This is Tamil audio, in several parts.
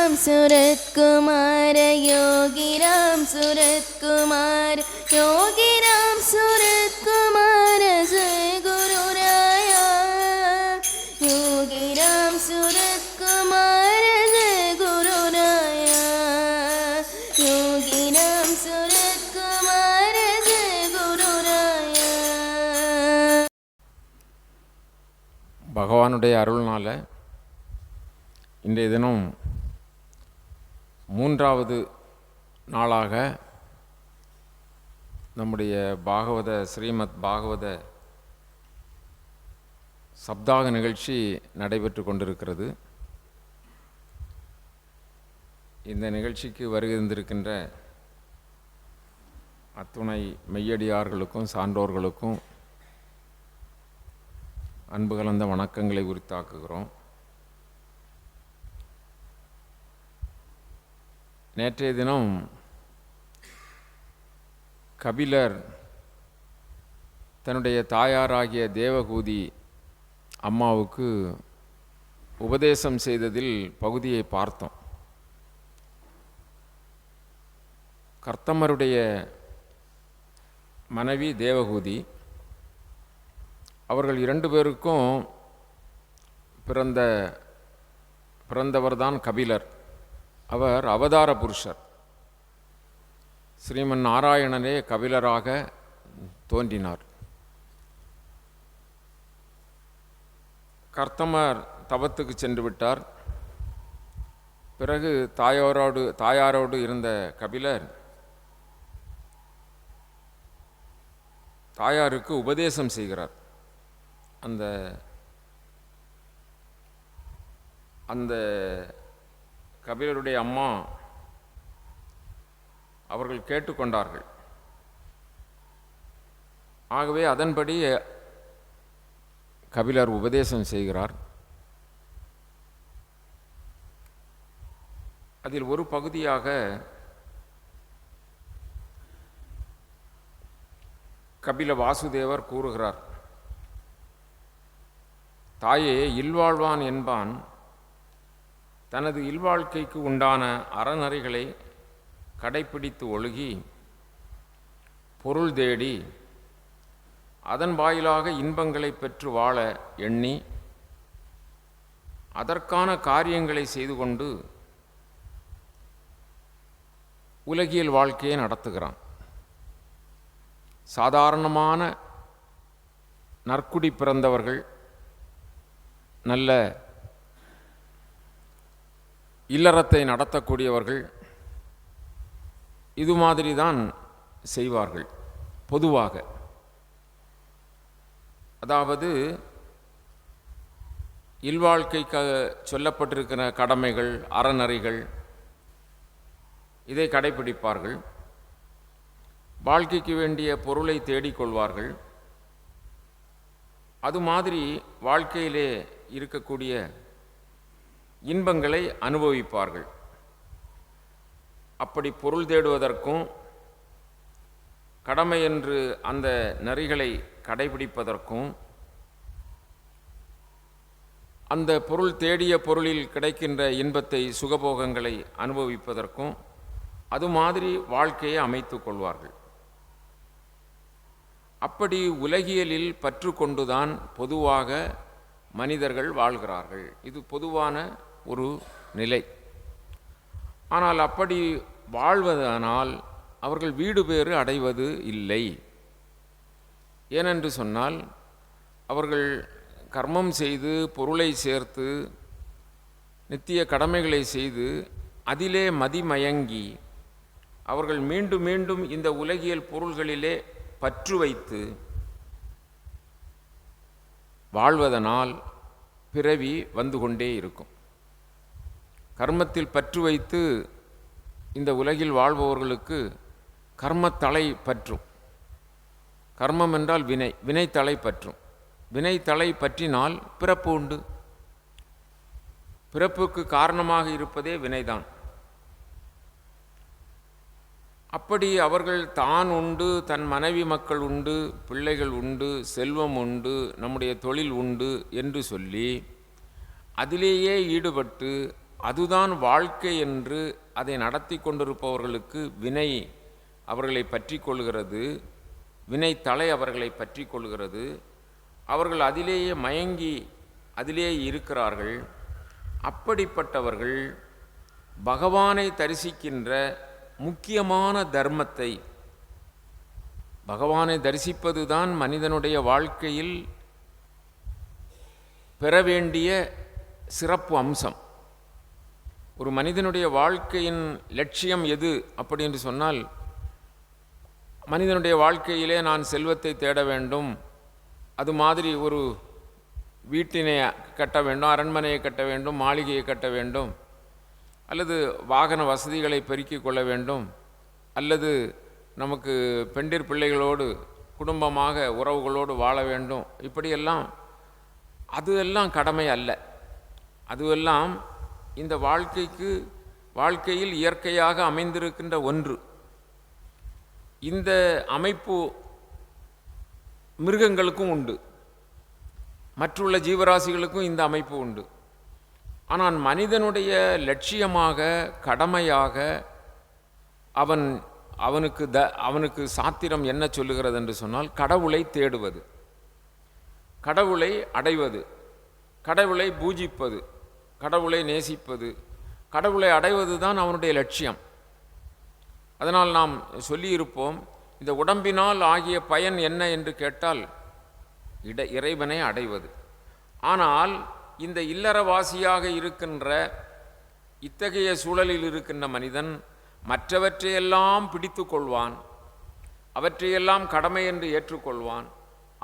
सूरत कुमार योगी राम सूरत कुमार योगी राम सूरत कुमार जय गुरु राया योगी राम सूरत कुमार जय गुरु राया योगी राम सूरत कुमार जय गुरु राया. பகவானுடைய அருள்னால இன்றைய தினம் மூன்றாவது நாளாக நம்முடைய ஸ்ரீமத் பாகவத சப்தாக நிகழ்ச்சி நடைபெற்று கொண்டிருக்கிறது. இந்த நிகழ்ச்சிக்கு வருகை தந்திருக்கின்ற அத்துணை மெய்யடியார்களுக்கும் சான்றோர்களுக்கும் அன்பு கலந்த வணக்கங்களை உரித்தாக்குகிறோம். நேற்றைய தினம் கபிலர் தன்னுடைய தாயாராகிய தேவகூதி அம்மாவுக்கு உபதேசம் செய்ததில் பகுதியை பார்த்தோம். கர்த்தமருடைய மனைவி தேவகூதி, அவர்கள் 2 பேருக்கும் பிறந்தவர்தான் கபிலர். அவர் அவதார புருஷர். ஸ்ரீமன் நாராயணனே கபிலராக தோன்றினார். கர்த்தமர் தவத்துக்கு சென்று விட்டார். பிறகு தாயாரோடு இருந்த கபிலர் தாயாருக்கு உபதேசம் செய்கிறார். அந்த கபிலருடைய அம்மா அவர்கள் கேட்டுக்கொண்டார்கள். ஆகவே அதன்படி கபிலர் உபதேசம் செய்கிறார். அதில் ஒரு பகுதியாக கபில வாசுதேவர் கூறுகிறார், தாயே, இல்வாழ்வான் என்பான் தனது இல்வாழ்க்கைக்கு உண்டான அறநெறிகளை கடைப்பிடித்து ஒழுகி பொருள் தேடி அதன் வாயிலாக இன்பங்களை பெற்று வாழ எண்ணி அதற்கான காரியங்களை செய்து கொண்டு உலகியல் வாழ்க்கையை நடத்துகிறான். சாதாரணமான நற்குடி பிறந்தவர்கள், நல்ல இல்லறத்தை நடத்தக்கூடியவர்கள் இது மாதிரி தான் செய்வார்கள் பொதுவாக. அதாவது இல்வாழ்க்கைக்கு சொல்லப்பட்டிருக்கிற கடமைகள், அறநெறிகள் இதை கடைப்பிடிப்பார்கள். வாழ்க்கைக்கு வேண்டிய பொருளை தேடிக்கொள்வார்கள். அது மாதிரி வாழ்க்கையிலே இருக்கக்கூடிய இன்பங்களை அனுபவிப்பார்கள். அப்படி பொருள் தேடுவதற்கும் கடமை என்று அந்த நெறிகளை கடைபிடிப்பதற்கும் அந்த பொருள் தேடிய பொருளில் கிடைக்கின்ற இன்பத்தை, சுகபோகங்களை அனுபவிப்பதற்கும் அது மாதிரி வாழ்க்கையை அமைத்து கொள்வார்கள். அப்படி உலகியலில் பற்று கொண்டுதான் பொதுவாக மனிதர்கள் வாழ்கிறார்கள். இது பொதுவான ஒரு நிலை. ஆனால் அப்படி வாழ்வதனால் அவர்கள் வீடு பேறு அடைவது இல்லை. ஏனென்று சொன்னால், அவர்கள் கர்மம் செய்து பொருளை சேர்த்து நித்திய கடமைகளை செய்து அதிலே மதிமயங்கி அவர்கள் மீண்டும் மீண்டும் இந்த உலகியல் பொருள்களிலே பற்று வைத்து வாழ்வதனால் பிறவி வந்து கொண்டே இருக்கும். கர்மத்தில் பற்று வைத்து இந்த உலகில் வாழ்பவர்களுக்கு கர்மத்தலை பற்றும். கர்மம் என்றால் வினை, வினைத்தலை பற்றும். வினைத்தலை பற்றினால் பிறப்பு உண்டு. பிறப்புக்கு காரணமாக இருப்பதே வினைதான். அப்படி அவர்கள் தான் உண்டு, தன் மனைவி மக்கள் உண்டு, பிள்ளைகள் உண்டு, செல்வம் உண்டு, நம்முடைய தொழில் உண்டு என்று சொல்லி அதிலேயே ஈடுபட்டு அதுதான் வாழ்க்கை என்று அதை நடத்தி கொண்டிருப்பவர்களுக்கு வினை அவர்களை பற்றி கொள்கிறது, வினைத்தலை அவர்களை பற்றி கொள்கிறது. அவர்கள் அதிலேயே மயங்கி அதிலேயே இருக்கிறார்கள். அப்படிப்பட்டவர்கள் பகவானை தரிசிக்கின்ற முக்கியமான தர்மத்தை, பகவானை தரிசிப்பது தான் மனிதனுடைய வாழ்க்கையில் பெற வேண்டிய சிறப்பு அம்சம். ஒரு மனிதனுடைய வாழ்க்கையின் லட்சியம் எது அப்படி என்று சொன்னால், மனிதனுடைய வாழ்க்கையிலே நான் செல்வத்தை தேட வேண்டும், அது மாதிரி ஒரு வீட்டினை கட்ட வேண்டும், அரண்மனையை கட்ட வேண்டும், மாளிகையை கட்ட வேண்டும், அல்லது வாகன வசதிகளை பெருக்கிக் கொள்ள வேண்டும், அல்லது நமக்கு பெண்டிர் பிள்ளைகளோடு குடும்பமாக உறவுகளோடு வாழ வேண்டும், இப்படியெல்லாம் அதுவெல்லாம் கடமை அல்ல. அதுவெல்லாம் இந்த வாழ்க்கையில் இயற்கையாக அமைந்திருக்கின்ற ஒன்று. இந்த அமைப்பு மிருகங்களுக்கும் உண்டு, மற்றுள்ள ஜீவராசிகளுக்கும் இந்த அமைப்பு உண்டு. ஆனால் மனிதனுடைய லட்சியமாக, கடமையாக அவனுக்கு சாத்திரம் என்ன சொல்லுகிறது என்று சொன்னால், கடவுளை தேடுவது, கடவுளை அடைவது, கடவுளை பூஜிப்பது, கடவுளை நேசிப்பது, கடவுளை அடைவது தான் அவனுடைய லட்சியம். அதனால் நாம் சொல்லியிருப்போம், இந்த உடம்பினால் ஆகிய பயன் என்ன என்று கேட்டால் இறைவனை அடைவது. ஆனால் இந்த இல்லறவாசியாக இருக்கின்ற இத்தகைய சூழலில் இருக்கின்ற மனிதன் மற்றவற்றையெல்லாம் பிடித்து கொள்வான், அவற்றையெல்லாம் கடமை என்று ஏற்றுக்கொள்வான்.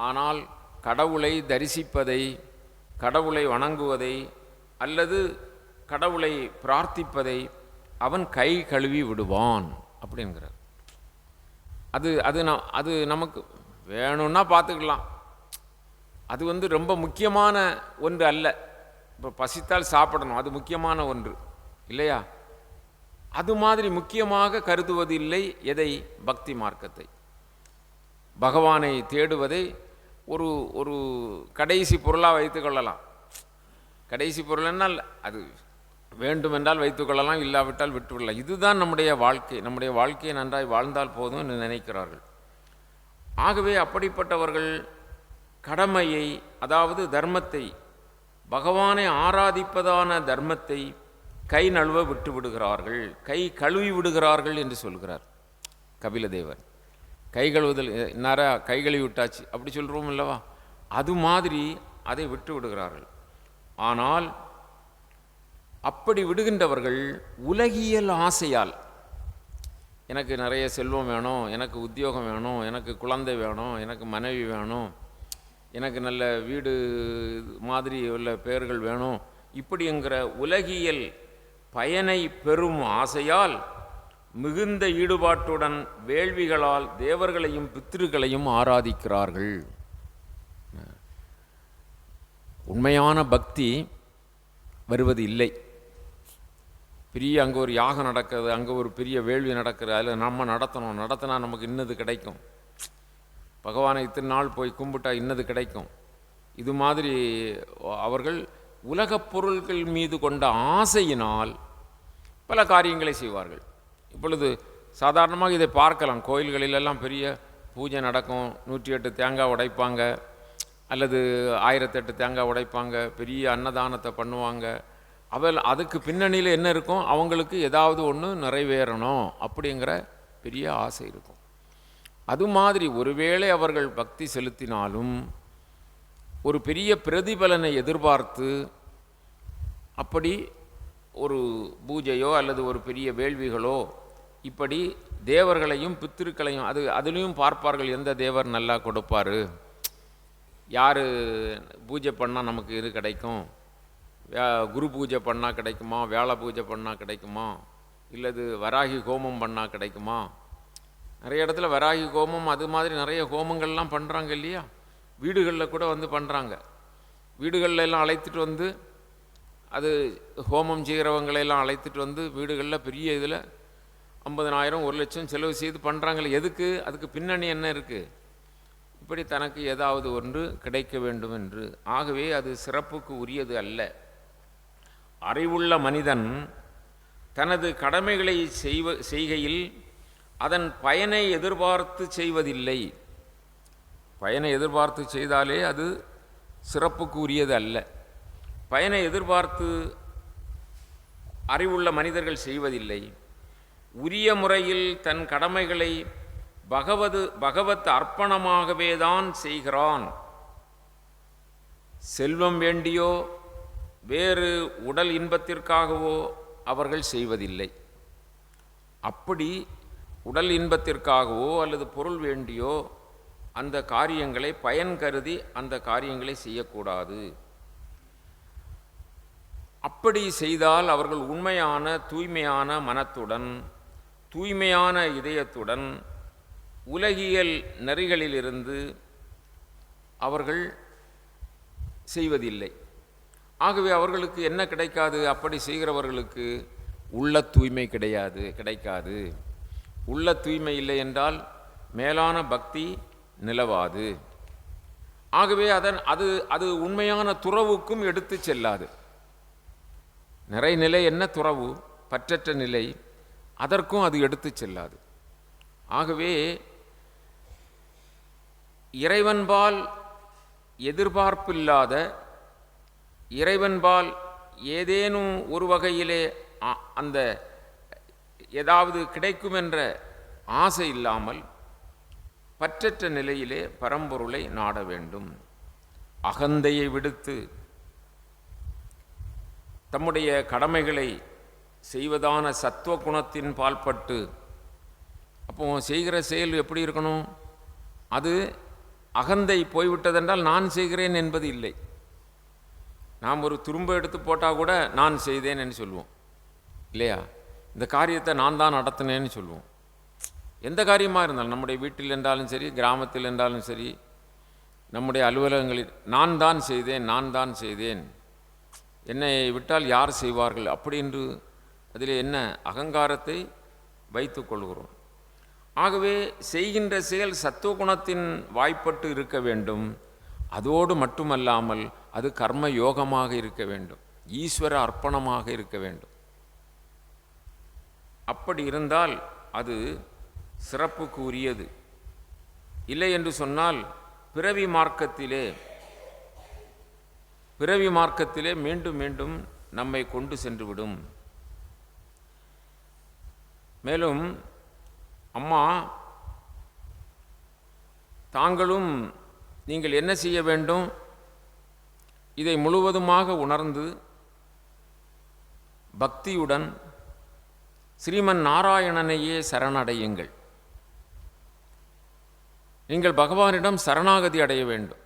ஆனால் கடவுளை தரிசிப்பதை, கடவுளை வணங்குவதை அல்லது கடவுளை பிரார்த்திப்பதை அவன் கை கழுவி விடுவான் அப்படிங்கிறார். அது நமக்கு வேணும்னா பார்த்துக்கலாம். அது ரொம்ப முக்கியமான ஒன்று அல்ல. இப்போ பசித்தால் சாப்பிடணும், அது முக்கியமான ஒன்று இல்லையா? அது மாதிரி முக்கியமாக கருதுவது இல்லை. எதை? பக்தி மார்க்கத்தை, பகவானை தேடுவதை ஒரு கடைசி பொருளாக வைத்து கொள்ளலாம். கடைசி பொருள் என்னால் அது வேண்டுமென்றால் வைத்துக்கொள்ளலாம், இல்லாவிட்டால் விட்டுவிடலாம். இதுதான் நம்முடைய வாழ்க்கை. நம்முடைய வாழ்க்கையை நன்றாய் வாழ்ந்தால் போதும் என்று நினைக்கிறார்கள். ஆகவே அப்படிப்பட்டவர்கள் கடமையை, அதாவது தர்மத்தை, பகவானை ஆராதிப்பதான தர்மத்தை கை நழுவ விட்டு விடுகிறார்கள், கை கழுவி விடுகிறார்கள் என்று சொல்கிறார் கபிலதேவர். கை கழுவுதல் இன்னாரா கை கழுவி விட்டாச்சு அப்படி சொல்கிறோம் இல்லவா? அது மாதிரி அதை விட்டு விடுகிறார்கள். ஆனால் அப்படி விடுகின்றவர்கள் உலகியல் ஆசையால், எனக்கு நிறைய செல்வம் வேணும், எனக்கு உத்தியோகம் வேணும், எனக்கு குழந்தை வேணும், எனக்கு மனைவி வேணும், எனக்கு நல்ல வீடு மாதிரி உள்ள பெயர்கள் வேணும், இப்படிங்கிற உலகியல் பயனை பெறும் ஆசையால் மிகுந்த ஈடுபாட்டுடன் வேள்விகளால் தேவர்களையும் பித்திருக்களையும் ஆராதிக்கிறார்கள். உண்மையான பக்தி வருவது இல்லை. பெரிய அங்கே ஒரு யாகம் நடக்கிறது, அங்கே ஒரு பெரிய வேள்வி நடக்கிறது, அதில் நம்ம நடத்தினா நமக்கு இன்னது கிடைக்கும், பகவானை இத்தனை நாள் போய் கும்பிட்டா இன்னது கிடைக்கும். இது மாதிரி அவர்கள் உலகப் பொருள்கள் மீது கொண்ட ஆசையினால் பல காரியங்களை செய்வார்கள். இப்பொழுது சாதாரணமாக இதை பார்க்கலாம். கோயில்களிலெல்லாம் பெரிய பூஜை நடக்கும், 108 தேங்காய் உடைப்பாங்க, அல்லது 1008 தேங்காய் உடைப்பாங்க, பெரிய அன்னதானத்தை பண்ணுவாங்க. அதுக்கு பின்னணியில் என்ன இருக்கும்? அவங்களுக்கு ஏதாவது ஒன்று நிறைவேறணும் அப்படிங்கிற பெரிய ஆசை இருக்கும். அது மாதிரி ஒருவேளை அவர்கள் பக்தி செலுத்தினாலும் ஒரு பெரிய பிரதிபலனை எதிர்பார்த்து அப்படி ஒரு பூஜையோ அல்லது ஒரு பெரிய வேள்விகளோ இப்படி தேவர்களையும் பித்திருக்களையும் அதுலேயும் பார்ப்பார்கள். எந்த தேவர் நல்லா கொடுப்பார், யார் பூஜை பண்ணால் நமக்கு இது கிடைக்கும், குரு பூஜை பண்ணால் கிடைக்குமா, வேளை பூஜை பண்ணால் கிடைக்குமா, இல்லது வராகி ஹோமம் பண்ணால் கிடைக்குமா. நிறைய இடத்துல வராகி ஹோமம் அது மாதிரி நிறைய ஹோமங்கள்லாம் பண்ணுறாங்க இல்லையா? வீடுகளில் கூட வந்து பண்ணுறாங்க. வீடுகளில் எல்லாம் அழைத்துட்டு வந்து அது ஹோமம் செய்கிறவங்களையெல்லாம் அழைத்துட்டு வந்து வீடுகளில் பெரிய இதில் 50,000 1,00,000 செலவு செய்து பண்ணுறாங்களே. எதுக்கு? அதுக்கு பின்னணி என்ன இருக்குது? இப்படி தனக்கு ஏதாவது ஒன்று கிடைக்க வேண்டும் என்று. ஆகவே அது சிறப்புக்கு உரியது அல்ல. அறிவுள்ள மனிதன் தனது கடமைகளை செய்கையில் அதன் பயனை எதிர்பார்த்து செய்வதில்லை. பயனை எதிர்பார்த்து செய்தாலே அது சிறப்புக்கு உரியது அல்ல. பயனை எதிர்பார்த்து அறிவுள்ள மனிதர்கள் செய்வதில்லை. உரிய முறையில் தன் கடமைகளை பகவத் அர்ப்பணமாகவே தான் செய்கிறான். செல்வம் வேண்டியோ வேறு உடல் இன்பத்திற்காகவோ அவர்கள் செய்வதில்லை. அப்படி உடல் இன்பத்திற்காகவோ அல்லது பொருள் வேண்டியோ அந்த காரியங்களை பயன் கருதி அந்த காரியங்களை செய்யக்கூடாது. அப்படி செய்தால் அவர்கள் உண்மையான தூய்மையான மனத்துடன் தூய்மையான இதயத்துடன் உலகியல் நெறிகளிலிருந்து அவர்கள் செய்வதில்லை. ஆகவே அவர்களுக்கு என்ன கிடைக்காது? அப்படி செய்கிறவர்களுக்கு உள்ள தூய்மை கிடைக்காது. உள்ள தூய்மை இல்லை என்றால் மேலான பக்தி நிலவாது. ஆகவே அது உண்மையான துறவுக்கும் எடுத்து செல்லாது. நிறைநிலை என்ன துறவு? பற்றற்ற நிலை. அதற்கும் அது எடுத்து செல்லாது. ஆகவே இறைவன்பால் எதிர்பார்ப்பில்லாத, இறைவன்பால் ஏதேனும் ஒரு வகையிலே அந்த ஏதாவது கிடைக்கும் என்ற ஆசை இல்லாமல் பற்றற்ற நிலையிலே பரம்பொருளை நாட வேண்டும். அகந்தையை விடுத்து தம்முடைய கடமைகளை செய்வதான சத்துவ குணத்தின் பால்பட்டு, அப்போ செய்கிற செயல் எப்படி இருக்கணும்? அது அகந்தை போய்விட்டதென்றால் நான் செய்கிறேன் என்பது இல்லை. நாம் ஒரு துரும்ப எடுத்து போட்டால் கூட நான் செய்தேன் என்று சொல்லுவோம் இல்லையா? இந்த காரியத்தை நான் தான் நடத்தினேன்னு சொல்லுவோம். எந்த காரியமாக இருந்தாலும், நம்முடைய வீட்டில் என்றாலும் சரி, கிராமத்தில் என்றாலும் சரி, நம்முடைய அலுவலகங்களில் நான் தான் செய்தேன், என்னை விட்டால் யார் செய்வார்கள் அப்படி என்று அதில் என்ன அகங்காரத்தை வைத்து கொள்கிறோம். ஆகவே செய்கின்ற செயல் சத்துவகுணத்தின் வாய்ப்பட்டு இருக்க வேண்டும். அதோடு மட்டுமல்லாமல் அது கர்ம யோகமாக இருக்க வேண்டும், ஈஸ்வர அர்ப்பணமாக இருக்க வேண்டும். அப்படி இருந்தால் அது சிறப்புக்கு உரியது. இல்லை என்று சொன்னால் பிறவி மார்க்கத்திலே மீண்டும் மீண்டும் நம்மை கொண்டு சென்றுவிடும். மேலும் அம்மா, தாங்களும் நீங்கள் என்ன செய்ய வேண்டும்? இதை முழுவதுமாக உணர்ந்து பக்தியுடன் ஸ்ரீமன் நாராயணனையே சரணடையுங்கள். நீங்கள் பகவானிடம் சரணாகதி அடைய வேண்டும்.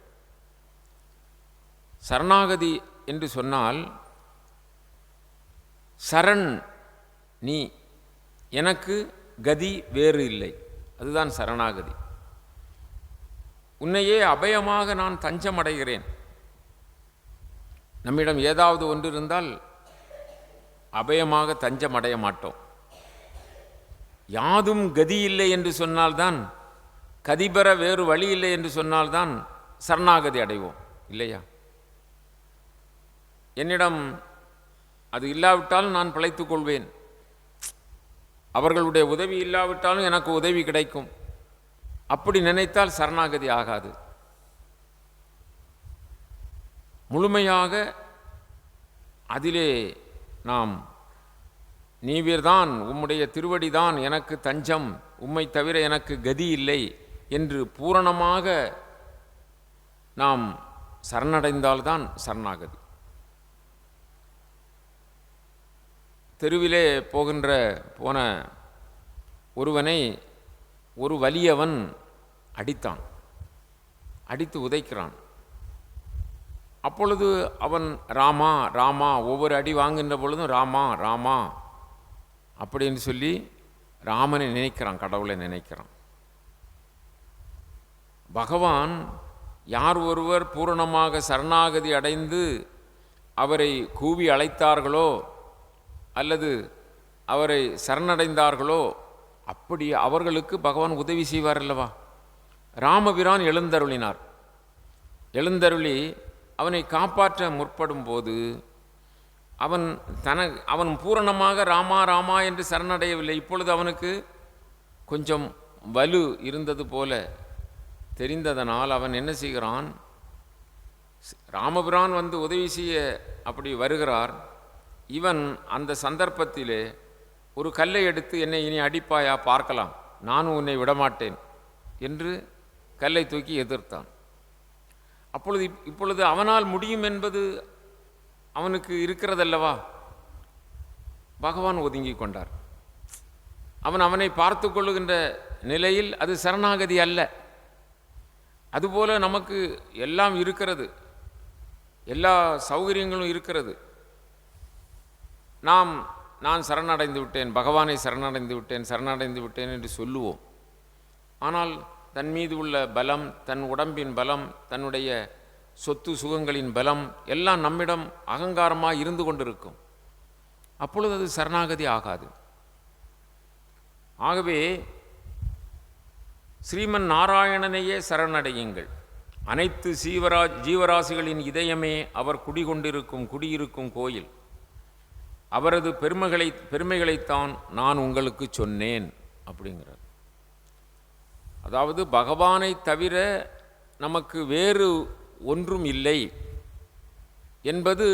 சரணாகதி என்று சொன்னால் சரண் நீ, எனக்கு கதி வேறு இல்லை, அதுதான் சரணாகதி. உன்னையே அபயமாக நான் தஞ்சம் அடைகிறேன். நம்மிடம் ஏதாவது ஒன்று இருந்தால் அபயமாக தஞ்சம் அடைய மாட்டோம். யாதும் கதி இல்லை என்று சொன்னால்தான், கதிபெற வேறு வழி இல்லை என்று சொன்னால்தான் சரணாகதி அடைவோம் இல்லையா? என்னிடம் அது இல்லாவிட்டாலும் நான் பிழைத்துக் கொள்வேன், அவர்களுடைய உதவி இல்லாவிட்டாலும் எனக்கு உதவி கிடைக்கும், அப்படி நினைத்தால் சரணாகதி ஆகாது. முழுமையாக அதிலே நாம் நீவீர்தான், உம்முடைய திருவடிதான் எனக்கு தஞ்சம், உம்மை தவிர எனக்கு கதி இல்லை என்று பூரணமாக நாம் சரணடைந்தால்தான் சரணாகதி. தெருவிலே போன ஒருவனை ஒரு வலியவன் அடித்து உதைக்கிறான். அப்பொழுது அவன் ராமா ராமா, ஒவ்வொரு அடி வாங்குகின்ற பொழுதும் ராமா ராமா அப்படின்னு சொல்லி ராமனை நினைக்கிறான், கடவுளை நினைக்கிறான். பகவான் யார் ஒருவர் பூரணமாக சரணாகதி அடைந்து அவரை கூவி அழைத்தார்களோ அல்லது அவரை சரணடைந்தார்களோ அப்படி அவர்களுக்கு பகவான் உதவி செய்வார் அல்லவா? ராமபிரான் எழுந்தருளி அவனை காப்பாற்ற முற்படும் போது அவன் பூரணமாக ராமா ராமா என்று சரணடையவில்லை. இப்பொழுது அவனுக்கு கொஞ்சம் வலு இருந்தது போல தெரிந்ததனால் அவன் என்ன செய்கிறான், ராமபிரான் வந்து உதவி செய்ய அப்படி வருகிறார். இவன் அந்த சந்தர்ப்பத்திலே ஒரு கல்லை எடுத்து, என்னை இனி அடிப்பாயா பார்க்கலாம், நானும் உன்னை விடமாட்டேன் என்று கல்லை தூக்கி எதிர்த்தான். இப்பொழுது அவனால் முடியும் என்பது அவனுக்கு இருக்கிறதல்லவா. பகவான் ஒதுங்கி கொண்டார். அவனை பார்த்து கொள்ளுகின்ற நிலையில் அது சரணாகதி அல்ல. அதுபோல நமக்கு எல்லாம் இருக்கிறது, எல்லா சௌகரியங்களும் இருக்கிறது. நான் சரணடைந்து விட்டேன், பகவானை சரணடைந்து விட்டேன் என்று சொல்லுவோம். ஆனால் தன் மீது உள்ள பலம், தன் உடம்பின் பலம், தன்னுடைய சொத்து சுகங்களின் பலம் எல்லாம் நம்மிடம் அகங்காரமாக இருந்து கொண்டிருக்கும். அப்பொழுது அது சரணாகதி ஆகாது. ஆகவே ஸ்ரீமன் நாராயணனையே சரணடையுங்கள். அனைத்து ஜீவராசிகளின் இதயமே அவர் குடியிருக்கும் கோயில். அவரது பெருமைகளைத்தான் நான் உங்களுக்கு சொன்னேன் அப்படிங்கிறார். அதாவது பகவானை தவிர நமக்கு வேறு ஒன்றும் இல்லை என்பது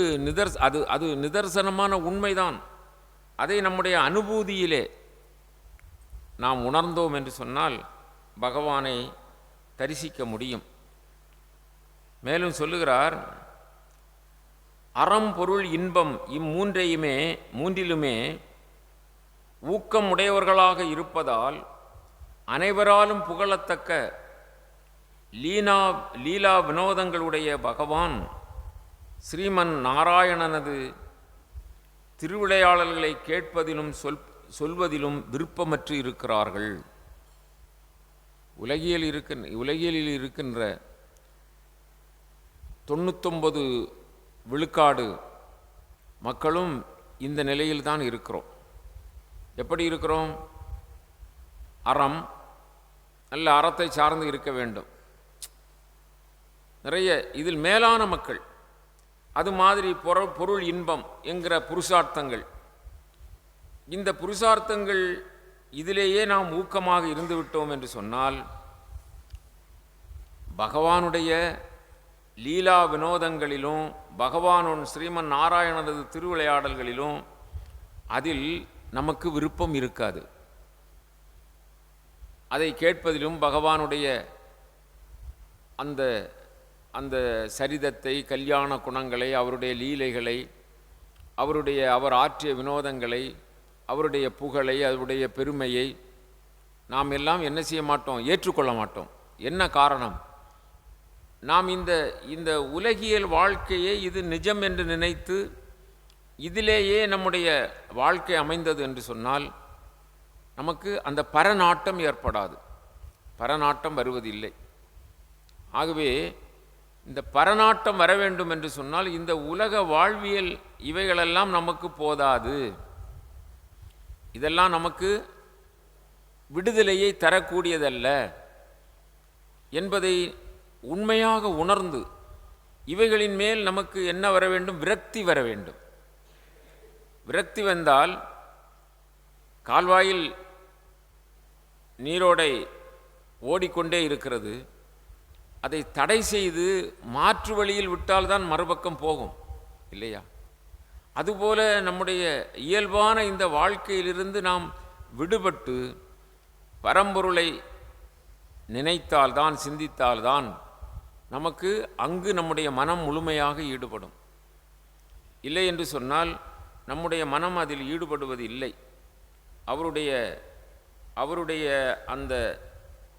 அது நிதர்சனமான உண்மைதான். அதை நம்முடைய அனுபூதியிலே நாம் உணர்ந்தோம் என்று சொன்னால் பகவானை தரிசிக்க முடியும். மேலும் சொல்லுகிறார், அறம் பொருள் இன்பம் மூன்றிலுமே ஊக்கம் உடையவர்களாக இருப்பதால் அனைவராலும் புகழத்தக்க லீலா வினோதங்களுடைய பகவான் ஸ்ரீமன் நாராயணனது திருவிளையாடல்களை கேட்பதிலும் சொல்வதிலும் விருப்பமற்று இருக்கிறார்கள். உலகியலில் இருக்கின்ற 99 விழுக்காடு மக்களும் இந்த நிலையில்தான் இருக்கிறோம். எப்படி இருக்கிறோம்? அறம், நல்ல அறத்தை சார்ந்து இருக்க வேண்டும். நிறைய இதில் மேலான மக்கள், அது மாதிரி பொருள் இன்பம் என்கிற புருஷார்த்தங்கள், இந்த புருஷார்த்தங்கள் இதிலேயே நாம் ஊக்கமாக இருந்து விட்டோம் என்று சொன்னால் பகவானுடைய லீலா வினோதங்களிலும் பகவானுன் ஸ்ரீமன் நாராயணனது திருவிளையாடல்களிலும் அதில் நமக்கு விருப்பம் இருக்காது. அதை கேட்பதிலும் பகவானுடைய அந்த சரிதத்தை, கல்யாண குணங்களை, அவருடைய லீலைகளை, அவர் ஆற்றிய வினோதங்களை, அவருடைய புகழை, அவருடைய பெருமையை நாம் எல்லாம் என்ன செய்ய மாட்டோம்? ஏற்றுக்கொள்ள மாட்டோம். என்ன காரணம்? நாம் இந்த உலகியல் வாழ்க்கையை இது நிஜம் என்று நினைத்து இதிலேயே நம்முடைய வாழ்க்கை அமைந்தது என்று சொன்னால் நமக்கு அந்த பரநாட்டம் ஏற்படாது, பரநாட்டம் வருவதில்லை. ஆகவே இந்த பரநாட்டம் வர வேண்டும் என்று சொன்னால் இந்த உலக வாழ்வியல் இவைகளெல்லாம் நமக்கு போதாது. இதெல்லாம் நமக்கு விடுதலையை தரக்கூடியதல்ல என்பதை உண்மையாக உணர்ந்து இவைகளின் மேல் நமக்கு என்ன வர வேண்டும்? விரக்தி வர வேண்டும். விரக்தி வந்தால் கால்வாயில் நீரோடை ஓடிக்கொண்டே இருக்கிறது, அதை தடை செய்து மாற்று வழியில் விட்டால்தான் மறுபக்கம் போகும், இல்லையா? அதுபோல நம்முடைய இயல்பான இந்த வாழ்க்கையிலிருந்து நாம் விடுபட்டு பரம்பொருளை நினைத்தால்தான், சிந்தித்தால்தான் நமக்கு அங்கு நம்முடைய மனம் முழுமையாக ஈடுபடும். இல்லை என்று சொன்னால் நம்முடைய மனம் அதில் ஈடுபடுவது இல்லை. அவருடைய அந்த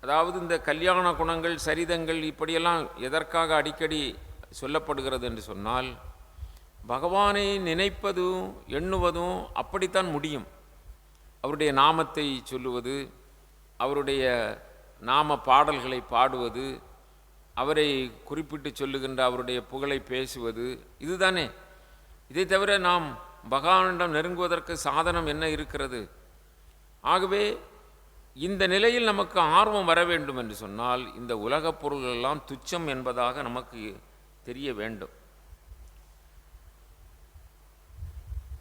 அதாவது இந்த கல்யாண குணங்கள், சரிதங்கள் இப்படியெல்லாம் எதற்காக அடிக்கடி சொல்லப்படுகிறது என்று சொன்னால் பகவானை நினைப்பதும் எண்ணுவதும் அப்படித்தான் முடியும். அவருடைய நாமத்தை சொல்லுவது, அவருடைய நாம பாடல்களை பாடுவது, அவரை குறிப்பிட்டு சொல்லுகின்ற அவருடைய புகழை பேசுவது, இதுதானே. இதை தவிர நாம் பகவானிடம் நெருங்குவதற்கு சாதனம் என்ன இருக்கிறது? ஆகவே இந்த நிலையில் நமக்கு ஆர்வம் வர வேண்டும் என்று சொன்னால் இந்த உலகப் பொருள்களெல்லாம் துச்சம் என்பதாக நமக்கு தெரிய வேண்டும்.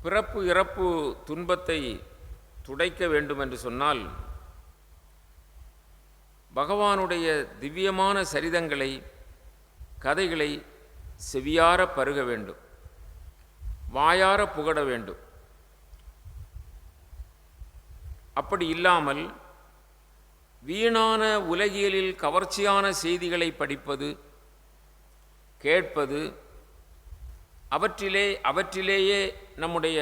பிறப்பு இறப்பு துன்பத்தை துடைக்க வேண்டும் என்று சொன்னால் பகவானுடைய திவ்யமான சரிதங்களை கதைகளை செவியார பருக வேண்டும், வாயார புகழ வேண்டும். அப்படி இல்லாமல் வீணான உலகியலில் கவர்ச்சியான செய்திகளை படிப்பது, கேட்பது, அவற்றிலேயே நம்முடைய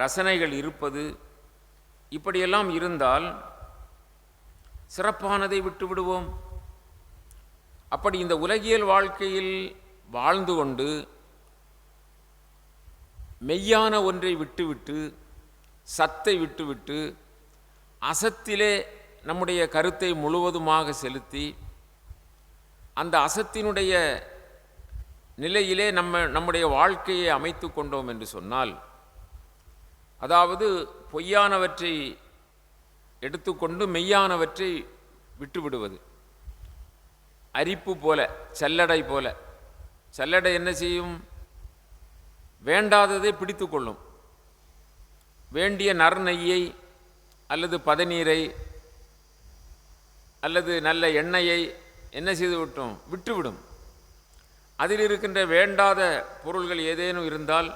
ரசனைகள் இருப்பது, இப்படியெல்லாம் இருந்தால் சிறப்பானதை விட்டு விடுவோம். அப்படி இந்த உலகியல் வாழ்க்கையில் வாழ்ந்து கொண்டு மெய்யான ஒன்றை விட்டுவிட்டு, சத்தை விட்டுவிட்டு, அசத்திலே நம்முடைய கருத்தை முழுவதுமாக செலுத்தி அந்த அசத்தினுடைய நிலையிலே நம்முடைய வாழ்க்கையை அமைத்து கொண்டோம் என்று சொன்னால், அதாவது பொய்யானவற்றை எடுத்துக்கொண்டு மெய்யானவற்றை விட்டுவிடுவது. அரிப்பு போல, சல்லடை போல. சல்லடை என்ன செய்யும்? வேண்டாததை பிடித்து கொள்ளும். வேண்டிய நறுநெய்யை அல்லது பதநீரை அல்லது நல்ல எண்ணெயை என்ன செய்து விட்டுவிடும். அதில் இருக்கின்ற வேண்டாத பொருள்கள் ஏதேனும் இருந்தால்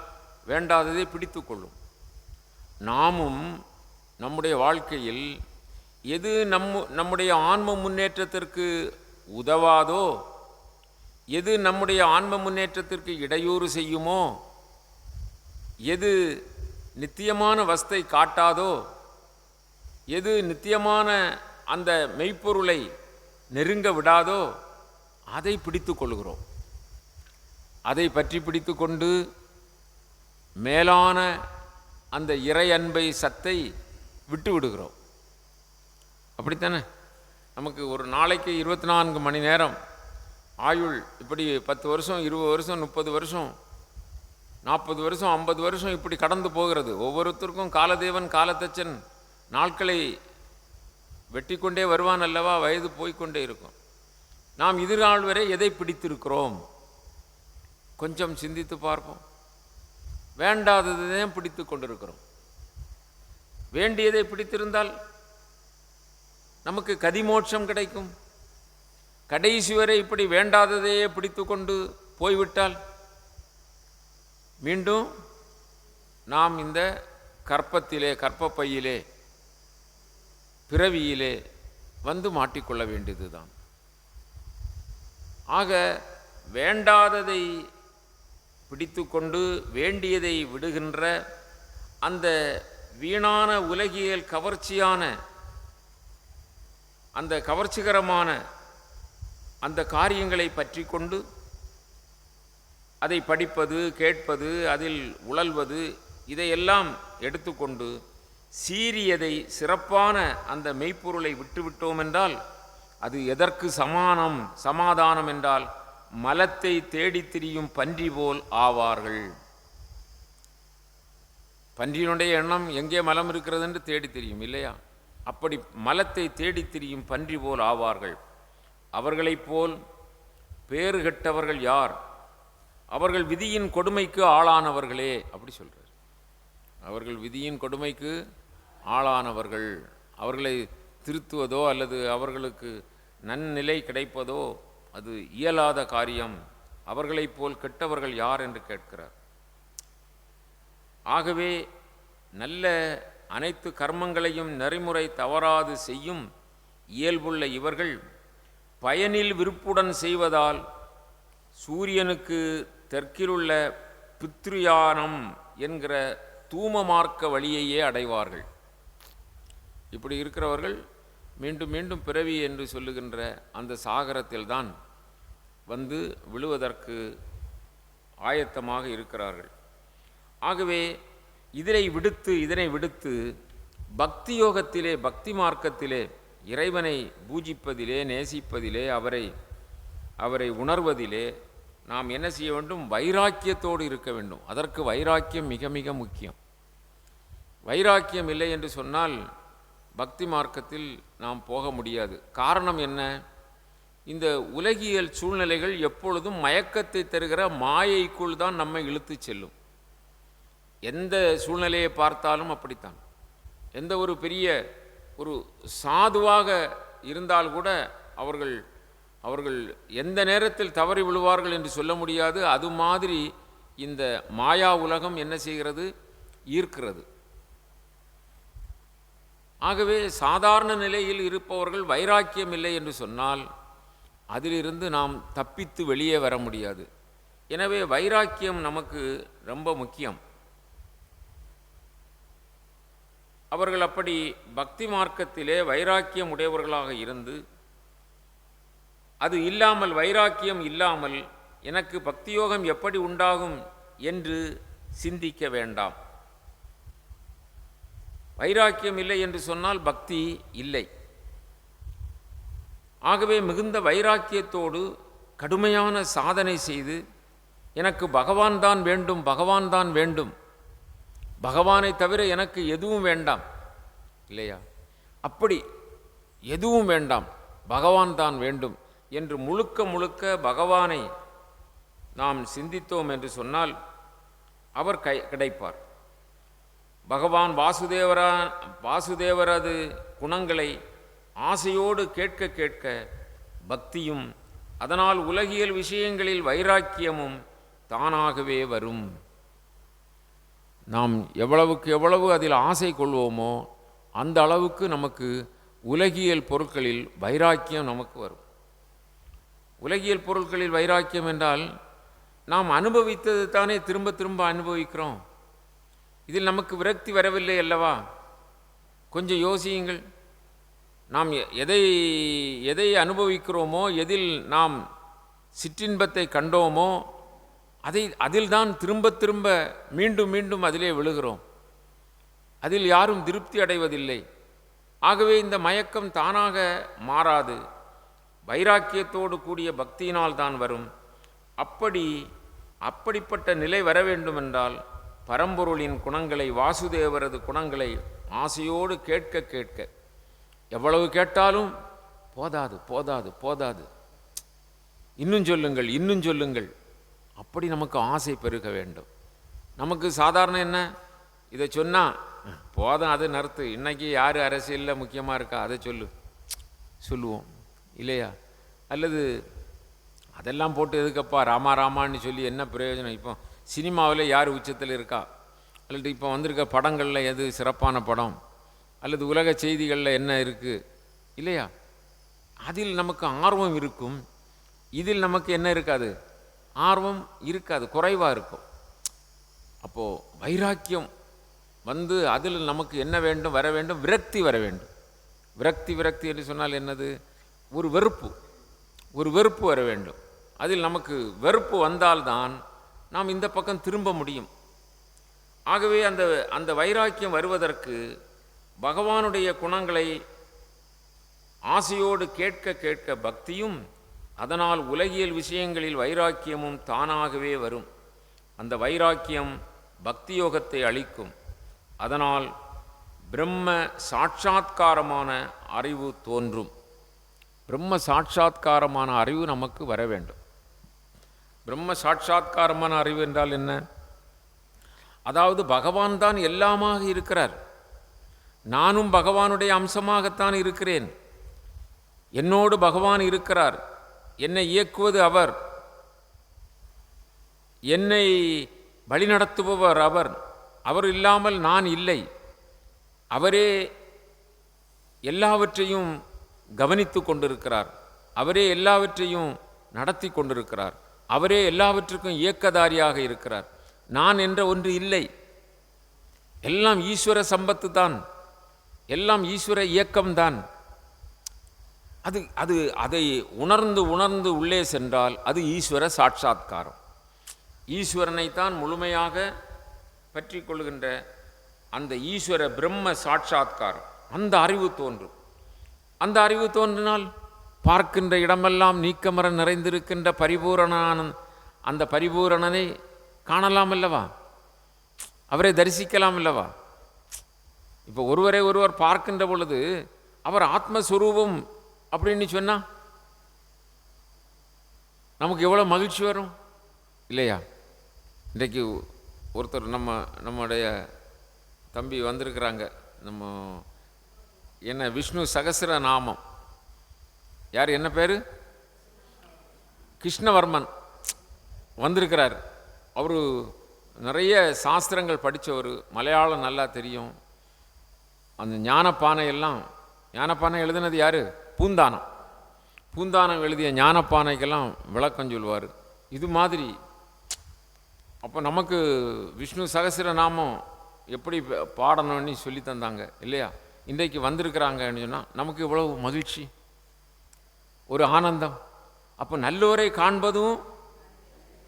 வேண்டாததை பிடித்து கொள்ளும். நாமும் நம்முடைய வாழ்க்கையில் எது நம்முடைய ஆன்ம முன்னேற்றத்திற்கு உதவாதோ, எது நம்முடைய ஆன்ம முன்னேற்றத்திற்கு இடையூறு செய்யுமோ, எது நித்தியமான வஸ்தை காட்டாதோ, எது நித்தியமான அந்த மெய்ப்பொருளை நெருங்க விடாதோ அதை பிடித்து கொள்கிறோம். அதை பற்றி பிடித்து கொண்டு மேலான அந்த இறை அன்பை சத்தை விட்டு விடுகிறோம். அப்படித்தானே? நமக்கு ஒரு நாளைக்கு 24 மணி நேரம் ஆயுள், இப்படி 10 வருஷம் 20 வருஷம் 30 வருஷம் 40 வருஷம் 50 வருஷம் இப்படி கடந்து போகிறது. ஒவ்வொருத்தருக்கும் காலதேவன் காலத்தச்சன் நாட்களை வெட்டி கொண்டே வருவான் அல்லவா? வயது போய்கொண்டே இருக்கும். நாம் இதுநாள் வரை எதை பிடித்திருக்கிறோம்? கொஞ்சம் சிந்தித்து பார்ப்போம். வேண்டாததையும் பிடித்து கொண்டிருக்கிறோம். வேண்டியதை பிடித்திருந்தால் நமக்கு கதிமோட்சம் கிடைக்கும். கடைசி வரை இப்படி வேண்டாததையே பிடித்து கொண்டு போய்விட்டால் மீண்டும் நாம் இந்த கற்பத்திலே, கற்பப்பையிலே, பிறவியிலே வந்து மாட்டிக்கொள்ள வேண்டியதுதான். ஆக வேண்டாததை பிடித்து கொண்டு வேண்டியதை விடுகின்ற அந்த வீணான உலகியல் கவர்ச்சியான அந்த கவர்ச்சிகரமான அந்த காரியங்களை பற்றி கொண்டு அதை படிப்பது, கேட்பது, அதில் உழல்வது, இதையெல்லாம் எடுத்துக்கொண்டு சீரியதை, சிறப்பான அந்த மெய்ப்பொருளை விட்டுவிட்டோம் என்றால் அது எதற்கு சமாதானம் என்றால் மலத்தை தேடித் திரியும் பன்றி போல் ஆவார்கள். பன்றியினுடைய எண்ணம் எங்கே மலம் இருக்கிறது என்று தேடித் திரியும் இல்லையா? அப்படி மலத்தை தேடித் திரியும் பன்றி போல் ஆவார்கள். அவர்களைப் போல் பேறு கெட்டவர்கள் யார்? அவர்கள் விதியின் கொடுமைக்கு ஆளானவர்களே. அப்படி சொல்றார். அவர்கள் விதியின் கொடுமைக்கு ஆளானவர்கள். அவர்களை திருத்துவதோ அல்லது அவர்களுக்கு நன்னிலை கிடைப்பதோ அது இயலாத காரியம். அவர்களைப் போல் கெட்டவர்கள் யார் என்று கேட்கிறார். ஆகவே நல்ல அனைத்து கர்மங்களையும் நெறிமுறை தவறாது செய்யும் இயல்புள்ள இவர்கள் பயனில் விருப்புடன் செய்வதால் சூரியனுக்கு தெற்கிலுள்ள பித்ருயானம் என்கிற தூம மார்க்க வழியையே அடைவார்கள். இப்படி இருக்கிறவர்கள் மீண்டும் மீண்டும் பிறவி என்று சொல்லுகின்ற அந்த சாகரத்தில்தான் வந்து விழுவதற்கு ஆயத்தமாக இருக்கிறார்கள். ஆகவே இதனை விடுத்து பக்தி யோகத்திலே, பக்தி மார்க்கத்திலே, இறைவனை பூஜிப்பதிலே, நேசிப்பதிலே, அவரை உணர்வதிலே நாம் என்ன செய்ய வேண்டும்? வைராக்கியத்தோடு இருக்க வேண்டும். அதற்கு வைராக்கியம் மிக மிக முக்கியம். வைராக்கியம் இல்லை என்று சொன்னால் பக்தி மார்க்கத்தில் நாம் போக முடியாது. காரணம் என்ன? இந்த உலகியல் சூழ்நிலைகள் எப்பொழுதும் மயக்கத்தை தருகிற மாயைக்குள் தான் நம்மை இழுத்து செல்லும். எந்த சூழ்நிலையை பார்த்தாலும் அப்படித்தான். எந்த ஒரு பெரிய ஒரு சாதுவாக இருந்தால் கூட அவர்கள் எந்த நேரத்தில் தவறி விழுவார்கள் என்று சொல்ல முடியாது. அது மாதிரி இந்த மாயா உலகம் என்ன செய்கிறது? ஈர்க்கிறது. ஆகவே சாதாரண நிலையில் இருப்பவர்கள் வைராக்கியம் இல்லை என்று சொன்னால் அதிலிருந்து நாம் தப்பித்து வெளியே வர முடியாது. எனவே வைராக்கியம் நமக்கு ரொம்ப முக்கியம். அவர்கள் அப்படி பக்தி மார்க்கத்திலே வைராக்கியம் உடையவர்களாக இருந்து, அது இல்லாமல், வைராக்கியம் இல்லாமல் எனக்கு பக்தியோகம் எப்படி உண்டாகும் என்று சிந்திக்க வேண்டாம். வைராக்கியம் இல்லை என்று சொன்னால் பக்தி இல்லை. ஆகவே மிகுந்த வைராக்கியத்தோடு கடுமையான சாதனை செய்து, எனக்கு பகவான் தான் வேண்டும், பகவான் தான் வேண்டும், பகவானை தவிர எனக்கு எதுவும் வேண்டாம், இல்லையா? அப்படி எதுவும் வேண்டாம், பகவான் தான் வேண்டும் என்று முழுக்க முழுக்க பகவானை நாம் சிந்தித்தோம் என்று சொன்னால் அவர் கிடைப்பார். பகவான் வாசுதேவரது குணங்களை ஆசையோடு கேட்க கேட்க பக்தியும், அதனால் உலகியல் விஷயங்களில் வைராக்கியமும் தானாகவே வரும். நாம் எவ்வளவுக்கு எவ்வளவு அதில் ஆசை கொள்வோமோ அந்த அளவுக்கு நமக்கு உலகியல் பொருட்களில் வைராக்கியம் நமக்கு வரும். உலகியல் பொருட்களில் வைராக்கியம் என்றால் நாம் அனுபவித்தது தானே திரும்ப திரும்ப அனுபவிக்கிறோம். இதில் நமக்கு விரக்தி வரவில்லை அல்லவா? கொஞ்சம் யோசியுங்கள். நாம் எதை அனுபவிக்கிறோமோ, எதில் நாம் சிற்றின்பத்தை கண்டோமோ அதில்தான் திரும்ப திரும்ப மீண்டும் மீண்டும் அதிலே விழுகிறோம். அதில் யாரும் திருப்தி அடைவதில்லை. ஆகவே இந்த மயக்கம் தானாக மாறாது, வைராக்கியத்தோடு கூடிய பக்தியினால் தான் வரும். அப்படிப்பட்ட நிலை வர வேண்டுமென்றால் பரம்பொருளின் குணங்களை, வாசுதேவரது குணங்களை ஆசையோடு கேட்க கேட்க, எவ்வளவு கேட்டாலும் போதாது போதாது போதாது, இன்னும் சொல்லுங்கள் இன்னும் சொல்லுங்கள், அப்படி நமக்கு ஆசை பெருக வேண்டும். நமக்கு சாதாரண என்ன, இதை சொன்னால் போதும், அது நிறுத்து, இன்றைக்கி யார் அரசியலில் முக்கியமாக இருக்கா அதை சொல்லுவோம், இல்லையா? அல்லது அதெல்லாம் போட்டு எதுக்கப்பா ராமா ராமான்னு சொல்லி என்ன பிரயோஜனம்? இப்போ சினிமாவில் யார் உச்சத்தில் இருக்கா, அல்லது இப்போ வந்திருக்க படங்களில் எது சிறப்பான படம், அல்லது உலக செய்திகளில் என்ன இருக்குது, இல்லையா? அதில் நமக்கு ஆர்வம் இருக்கும். இதில் நமக்கு என்ன இருக்காது? ஆர்வம் இருக்காது, குறைவாக இருக்கும். அப்போது வைராக்கியம் வந்து அதில் நமக்கு என்ன வேண்டும்? வர வேண்டும், விரக்தி வர வேண்டும். விரக்தி என்று சொன்னால் என்னது? ஒரு வெறுப்பு வர வேண்டும். அதில் நமக்கு வெறுப்பு வந்தால்தான் நாம் இந்த பக்கம் திரும்ப முடியும். ஆகவே அந்த வைராக்கியம் வருவதற்கு பகவானுடைய குணங்களை ஆசையோடு கேட்க கேட்க பக்தியும், அதனால் உலகியல் விஷயங்களில் வைராக்கியமும் தானாகவே வரும். அந்த வைராக்கியம் பக்தி யோகத்தை அளிக்கும். அதனால் பிரம்ம சாட்சாத்காரமான அறிவு தோன்றும். பிரம்ம சாட்சாத்காரமான அறிவு நமக்கு வர வேண்டும். பிரம்ம சாட்சாத்காரமான அறிவு என்றால் என்ன? அதாவது பகவான் தான் எல்லாமாக இருக்கிறார், நானும் பகவானுடைய அம்சமாகத்தான் இருக்கிறேன், என்னோடு பகவான் இருக்கிறார், என்னை இயக்குவது அவர், என்னை வழிநடத்துபவர் அவர் இல்லாமல் நான் இல்லை, அவரே எல்லாவற்றையும் கவனித்து கொண்டிருக்கிறார், அவரே எல்லாவற்றையும் நடத்தி கொண்டிருக்கிறார், அவரே எல்லாவற்றுக்கும் இயக்கதாரியாக இருக்கிறார். நான் என்ற ஒன்று இல்லை, எல்லாம் ஈஸ்வர சம்பத்து தான், எல்லாம் ஈஸ்வர இயக்கம்தான். அதை உணர்ந்து உணர்ந்து உள்ளே சென்றால் அது ஈஸ்வர சாட்சாத்காரம். ஈஸ்வரனைத்தான் முழுமையாக பற்றி கொள்கின்ற அந்த ஈஸ்வர பிரம்ம சாட்சாத்காரம், அந்த அறிவு தோன்றும். அந்த அறிவு தோன்றினால் பார்க்கின்ற இடமெல்லாம் நீக்கமர நிறைந்திருக்கின்ற பரிபூரணான அந்த பரிபூரணனை காணலாம் அல்லவா? அவரை தரிசிக்கலாம் அல்லவா? இப்போ ஒருவரை ஒருவர் பார்க்கின்ற பொழுது அவர் ஆத்மஸ்வரூபம் அப்படின்னு சொன்னால் நமக்கு எவ்வளோ மகிழ்ச்சி வரும், இல்லையா? இன்றைக்கு ஒருத்தர் நம்முடைய தம்பி வந்திருக்கிறாங்க. நம்ம என்ன விஷ்ணு சகசிர நாமம், யார் என்ன பேர், கிருஷ்ணவர்மன் வந்திருக்கிறார். அவர் நிறைய சாஸ்திரங்கள் படித்தவர், மலையாளம் நல்லா தெரியும். அந்த ஞானப்பானை எழுதினது யார், பூந்தானம் எழுதிய ஞானப்பானைக்கெல்லாம் விளக்கம் சொல்லுவார். இது மாதிரி அப்போ நமக்கு விஷ்ணு சகசிர நாமம் எப்படி பாடணும்னு சொல்லி தந்தாங்க இல்லையா. இன்றைக்கு வந்திருக்கிறாங்கன்னு சொன்னால் நமக்கு இவ்வளவு மகிழ்ச்சி, ஒரு ஆனந்தம். அப்போ நல்லோரை காண்பதும்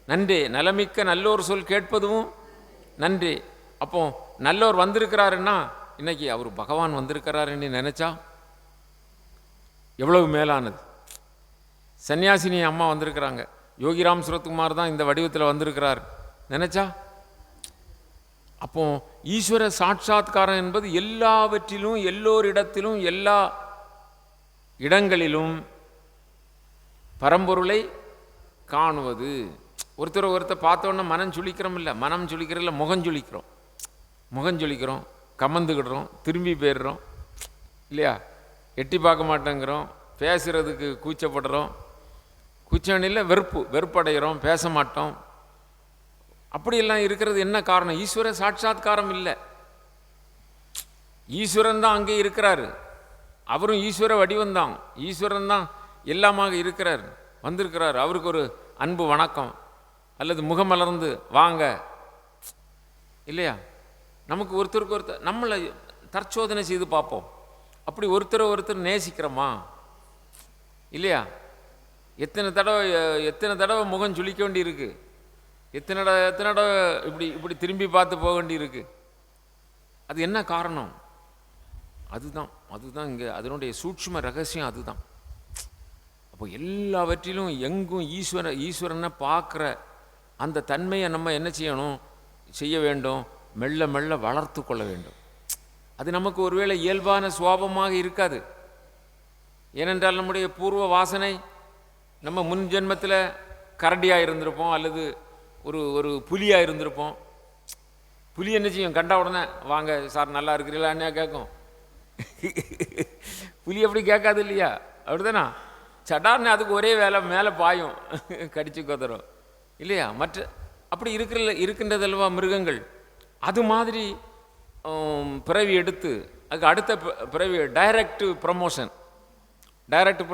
நன்றே, நலமிக்க நல்லோர் சொல் கேட்பதும் நன்றே. அப்போ நல்லோர் வந்திருக்கிறாருன்னா இன்னைக்கு அவர் பகவான் வந்திருக்கிறாருன்னு நினச்சா எவ்வளவு மேலானது. சன்னியாசினி அம்மா வந்திருக்கிறாங்க, யோகிராம் சுரத்குமார் தான் இந்த வடிவத்தில் வந்திருக்கிறார் நினச்சா. அப்போ ஈஸ்வர சாட்சாத்காரம் என்பது எல்லாவற்றிலும், எல்லோரிடத்திலும், எல்லா இடங்களிலும் பரம்பொருளை காணுவது. ஒருத்தர் பார்த்தோன்னா மனம் சுழிக்கிறோம் இல்லை, மனம் சுழிக்கிறதில்ல, முகம் சுழிக்கிறோம், கமந்துக்கிடுறோம், திரும்பி போயிடுறோம் இல்லையா, எட்டி பார்க்க மாட்டேங்கிறோம், பேசுகிறதுக்கு கூச்சப்படுறோம், கூச்சணியில் வெறுப்படைகிறோம், பேச மாட்டோம். அப்படியெல்லாம் இருக்கிறது என்ன காரணம்? ஈஸ்வர சாட்சாத்காரம் இல்லை. ஈஸ்வரன் தான் அங்கே இருக்கிறாரு, அவரும் ஈஸ்வர வடிவந்தான், ஈஸ்வரன் தான் எல்லாமாக இருக்கிறார், வந்திருக்கிறார். அவருக்கு ஒரு அன்பு வணக்கம் அல்லது முகமலர்ந்து வாங்க இல்லையா. நமக்கு ஒருத்தருக்கு நம்மளை தற்சோதனை செய்து பார்ப்போம். அப்படி ஒருத்தர் நேசிக்கிறோமா இல்லையா? எத்தனை தடவை முகம் சுளிக்க வேண்டி இருக்கு, எத்தனை தடவை இப்படி திரும்பி பார்த்து போக வேண்டி இருக்கு. அது என்ன காரணம்? அதுதான் இங்கே அதனுடைய சூட்சும ரகசியம் அதுதான். அப்போ எல்லாவற்றிலும் எங்கும் ஈஸ்வரனை பார்க்குற அந்த தன்மையை நம்ம என்ன செய்ய வேண்டும், மெல்ல மெல்ல வளர்த்து கொள்ள வேண்டும். அது நமக்கு ஒருவேளை இயல்பான சுவாபமாக இருக்காது. ஏனென்றால் நம்முடைய பூர்வ வாசனை, நம்ம முன் ஜென்மத்தில் கரடியாக இருந்திருப்போம் அல்லது ஒரு புலியாக இருந்திருப்போம். புலி என்ன செய்யும், கண்டா உடனே வாங்க சார் நல்லா இருக்கிறீங்களா கேட்கும். புலி அப்படி கேட்காது இல்லையா, அப்படிதானா? சடார்னு அதுக்கு ஒரே வேலை, மேலே பாயும், கடிச்சு கொதரும் இல்லையா. அப்படி இருக்கின்றதல்வா மிருகங்கள். அது மாதிரி பிறவி எடுத்து அதுக்கு அடுத்த பிறவி டைரக்ட்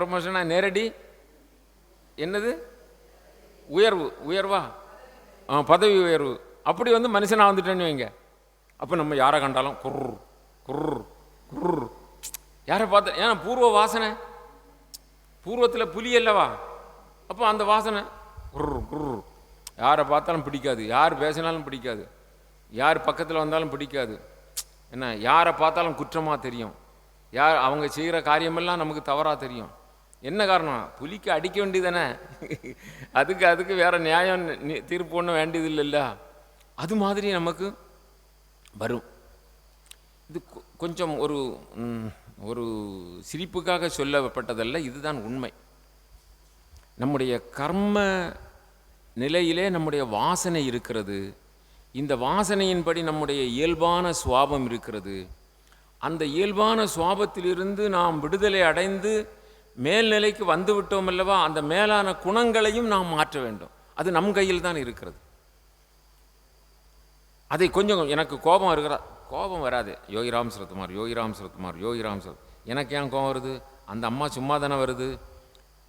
ப்ரமோஷனா நேரடி என்னது உயர்வா பதவி உயர்வு. அப்படி மனுஷனாக வந்துட்டேன்னு வைங்க. அப்போ நம்ம யாரை கண்டாலும் குர்ரு யாரை பார்த்தா, ஏன்னா பூர்வ வாசனை, பூர்வத்தில் புலி அல்லவா, அப்போ அந்த வாசனை குர்ரு. யாரை பார்த்தாலும் பிடிக்காது, யார் பேசினாலும் பிடிக்காது, யார் பக்கத்தில் வந்தாலும் பிடிக்காது. என்ன, யாரை பார்த்தாலும் குற்றமாக தெரியும், அவங்க செய்கிற காரியமெல்லாம் நமக்கு தவறாக தெரியும். என்ன காரணம்? புலிக்கு அடிக்க வேண்டியதானே, அதுக்கு வேற நியாயம் தீர்ப்பு ஒன்றும் வேண்டியது இல்லைல்ல. அது மாதிரி நமக்கு வரும். இது கொஞ்சம் ஒரு சிரிப்புக்காக சொல்லப்பட்டதல்ல, இதுதான் உண்மை. நம்முடைய கர்ம நிலையிலே நம்முடைய வாசனை இருக்கிறது. இந்த வாசனையின்படி நம்முடைய இயல்பான சுவாபம் இருக்கிறது. அந்த இயல்பான சுவாபத்திலிருந்து நாம் விடுதலை அடைந்து மேல்நிலைக்கு வந்து விட்டோம் அல்லவா, அந்த மேலான குணங்களையும் நாம் மாற்ற வேண்டும். அது நம் கையில் தான் இருக்கிறது. அதை கொஞ்சம் எனக்கு கோபம் வராது. யோகிராம் சரத்குமார் எனக்கு ஏன் கோபம் வருது? அந்த அம்மா சும்மா தானே வருது,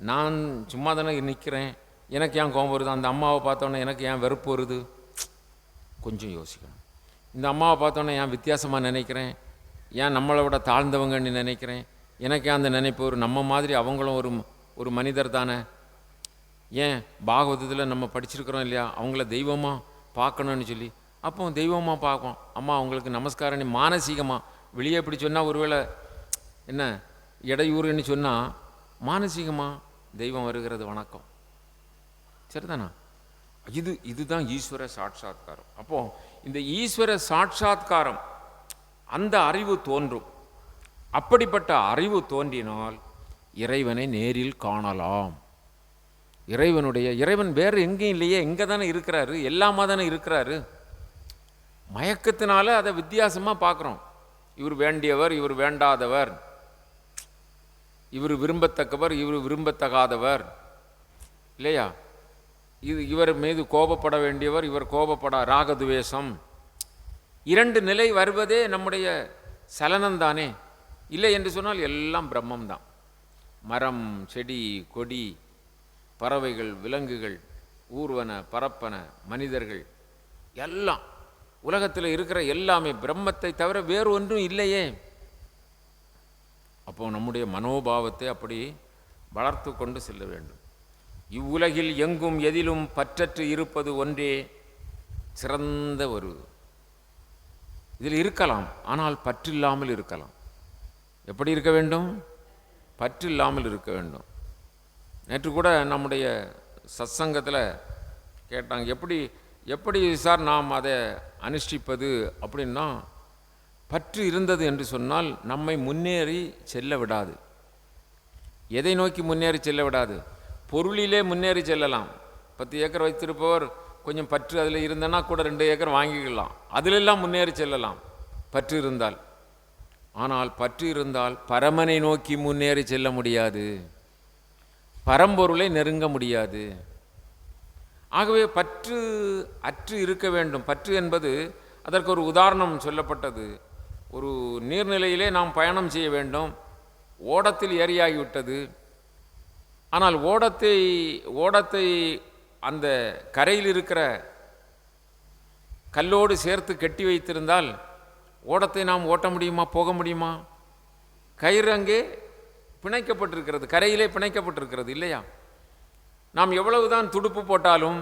நான் சும்மா தானே நிற்கிறேன், எனக்கு ஏன் கோபம் வருது? அந்த அம்மாவை பார்த்தோன்னே எனக்கு ஏன் வெறுப்பு வருது? கொஞ்சம் யோசிக்கணும். இந்த அம்மாவை பார்த்தோன்னே ஏன் வித்தியாசமாக நினைக்கிறேன், ஏன் நம்மளை விட தாழ்ந்தவங்கன்னு நினைக்கிறேன், எனக்கு ஏன் அந்த நினைப்பு ஒரு நம்ம மாதிரி அவங்களும் ஒரு மனிதர் தானே. ஏன் பாகவதத்தில் நம்ம படிச்சிருக்கிறோம் இல்லையா, அவங்கள தெய்வமாக பார்க்கணும்னு சொல்லி. அப்போ தெய்வமாக பார்க்கும், அம்மா அவங்களுக்கு நமஸ்காரம் மானசீகமாக. வெளியே இப்படி சொன்னால் ஒருவேளை என்ன இடையூறுன்னு சொன்னால், மானசீகமாக தெய்வம் வருகிறது, வணக்கம், சரிதானா? இதுதான் ஈஸ்வர சாட்சாத்காரம். அப்போது இந்த ஈஸ்வர சாட்சாத்காரம், அந்த அறிவு தோன்றும். அப்படிப்பட்ட அறிவு தோன்றினால் இறைவனை நேரில் காணலாம். இறைவன் வேறு எங்கேயும் இல்லையே, எங்கே தானே இருக்கிறாரு, எல்லாமா தானே இருக்கிறாரு. மயக்கத்தினால அதை வித்தியாசமாக பார்க்குறோம். இவர் வேண்டியவர், இவர் வேண்டாதவர், இவர் விரும்பத்தக்கவர், இவர் விரும்பத்தகாதவர், இல்லையா? இவர் மீது கோபப்பட வேண்டியவர், இவர் கோபப்பட, ராகதுவேஷம், இரண்டு நிலை வருவதே நம்முடைய சலனம்தானே. இல்லை என்று சொன்னால் எல்லாம் பிரம்மம்தான். மரம், செடி, கொடி, பறவைகள், விலங்குகள், ஊர்வன, பரப்பன, மனிதர்கள், எல்லாம் உலகத்தில் இருக்கிற எல்லாமே பிரம்மத்தை தவிர வேறு ஒன்றும் இல்லையே. அப்போ நம்முடைய மனோபாவத்தை அப்படி வளர்த்து கொண்டு செல்ல வேண்டும். இவ்வுலகில் எங்கும் எதிலும் பற்றற்று இருப்பது ஒன்றே சிறந்த ஒரு. இதில் இருக்கலாம், ஆனால் பற்றில்லாமல் இருக்கலாம். எப்படி இருக்க வேண்டும்? பற்றில்லாமல் இருக்க வேண்டும். நேற்று கூட நம்முடைய சத்சங்கத்தில் கேட்டாங்க, எப்படி சார் நாம் அதை அனுஷ்டிப்பது அப்படின்னா, பற்று இருந்தது என்று சொன்னால் நம்மை முன்னேறி செல்ல விடாது. எதை நோக்கி முன்னேறி செல்ல விடாது? பொருளிலே முன்னேறி செல்லலாம். 10 ஏக்கர் வைத்திருப்பவர் கொஞ்சம் பற்று அதில் இருந்தனா கூட 2 ஏக்கர் வாங்கிக்கலாம், அதிலெல்லாம் முன்னேறி செல்லலாம் பற்று இருந்தால். ஆனால் பற்று இருந்தால் பரமனை நோக்கி முன்னேறி செல்ல முடியாது, பரம்பொருளை நெருங்க முடியாது. ஆகவே பற்று அற்று இருக்க வேண்டும். பற்று என்பது, அதற்கு ஒரு உதாரணம் சொல்லப்பட்டது. ஒரு நீர்நிலையிலே நாம் பயணம் செய்ய வேண்டும். ஓடத்தில் ஏரியாகிவிட்டது. ஆனால் ஓடத்தை அந்த கரையில் இருக்கிற கல்லோடு சேர்த்து கட்டி வைத்திருந்தால் ஓடத்தை நாம் ஓட்ட முடியுமா? போக முடியுமா? கயிறு அங்கே பிணைக்கப்பட்டிருக்கிறது, கரையிலே பிணைக்கப்பட்டிருக்கிறது, இல்லையா? நாம் எவ்வளவுதான் துடுப்பு போட்டாலும்,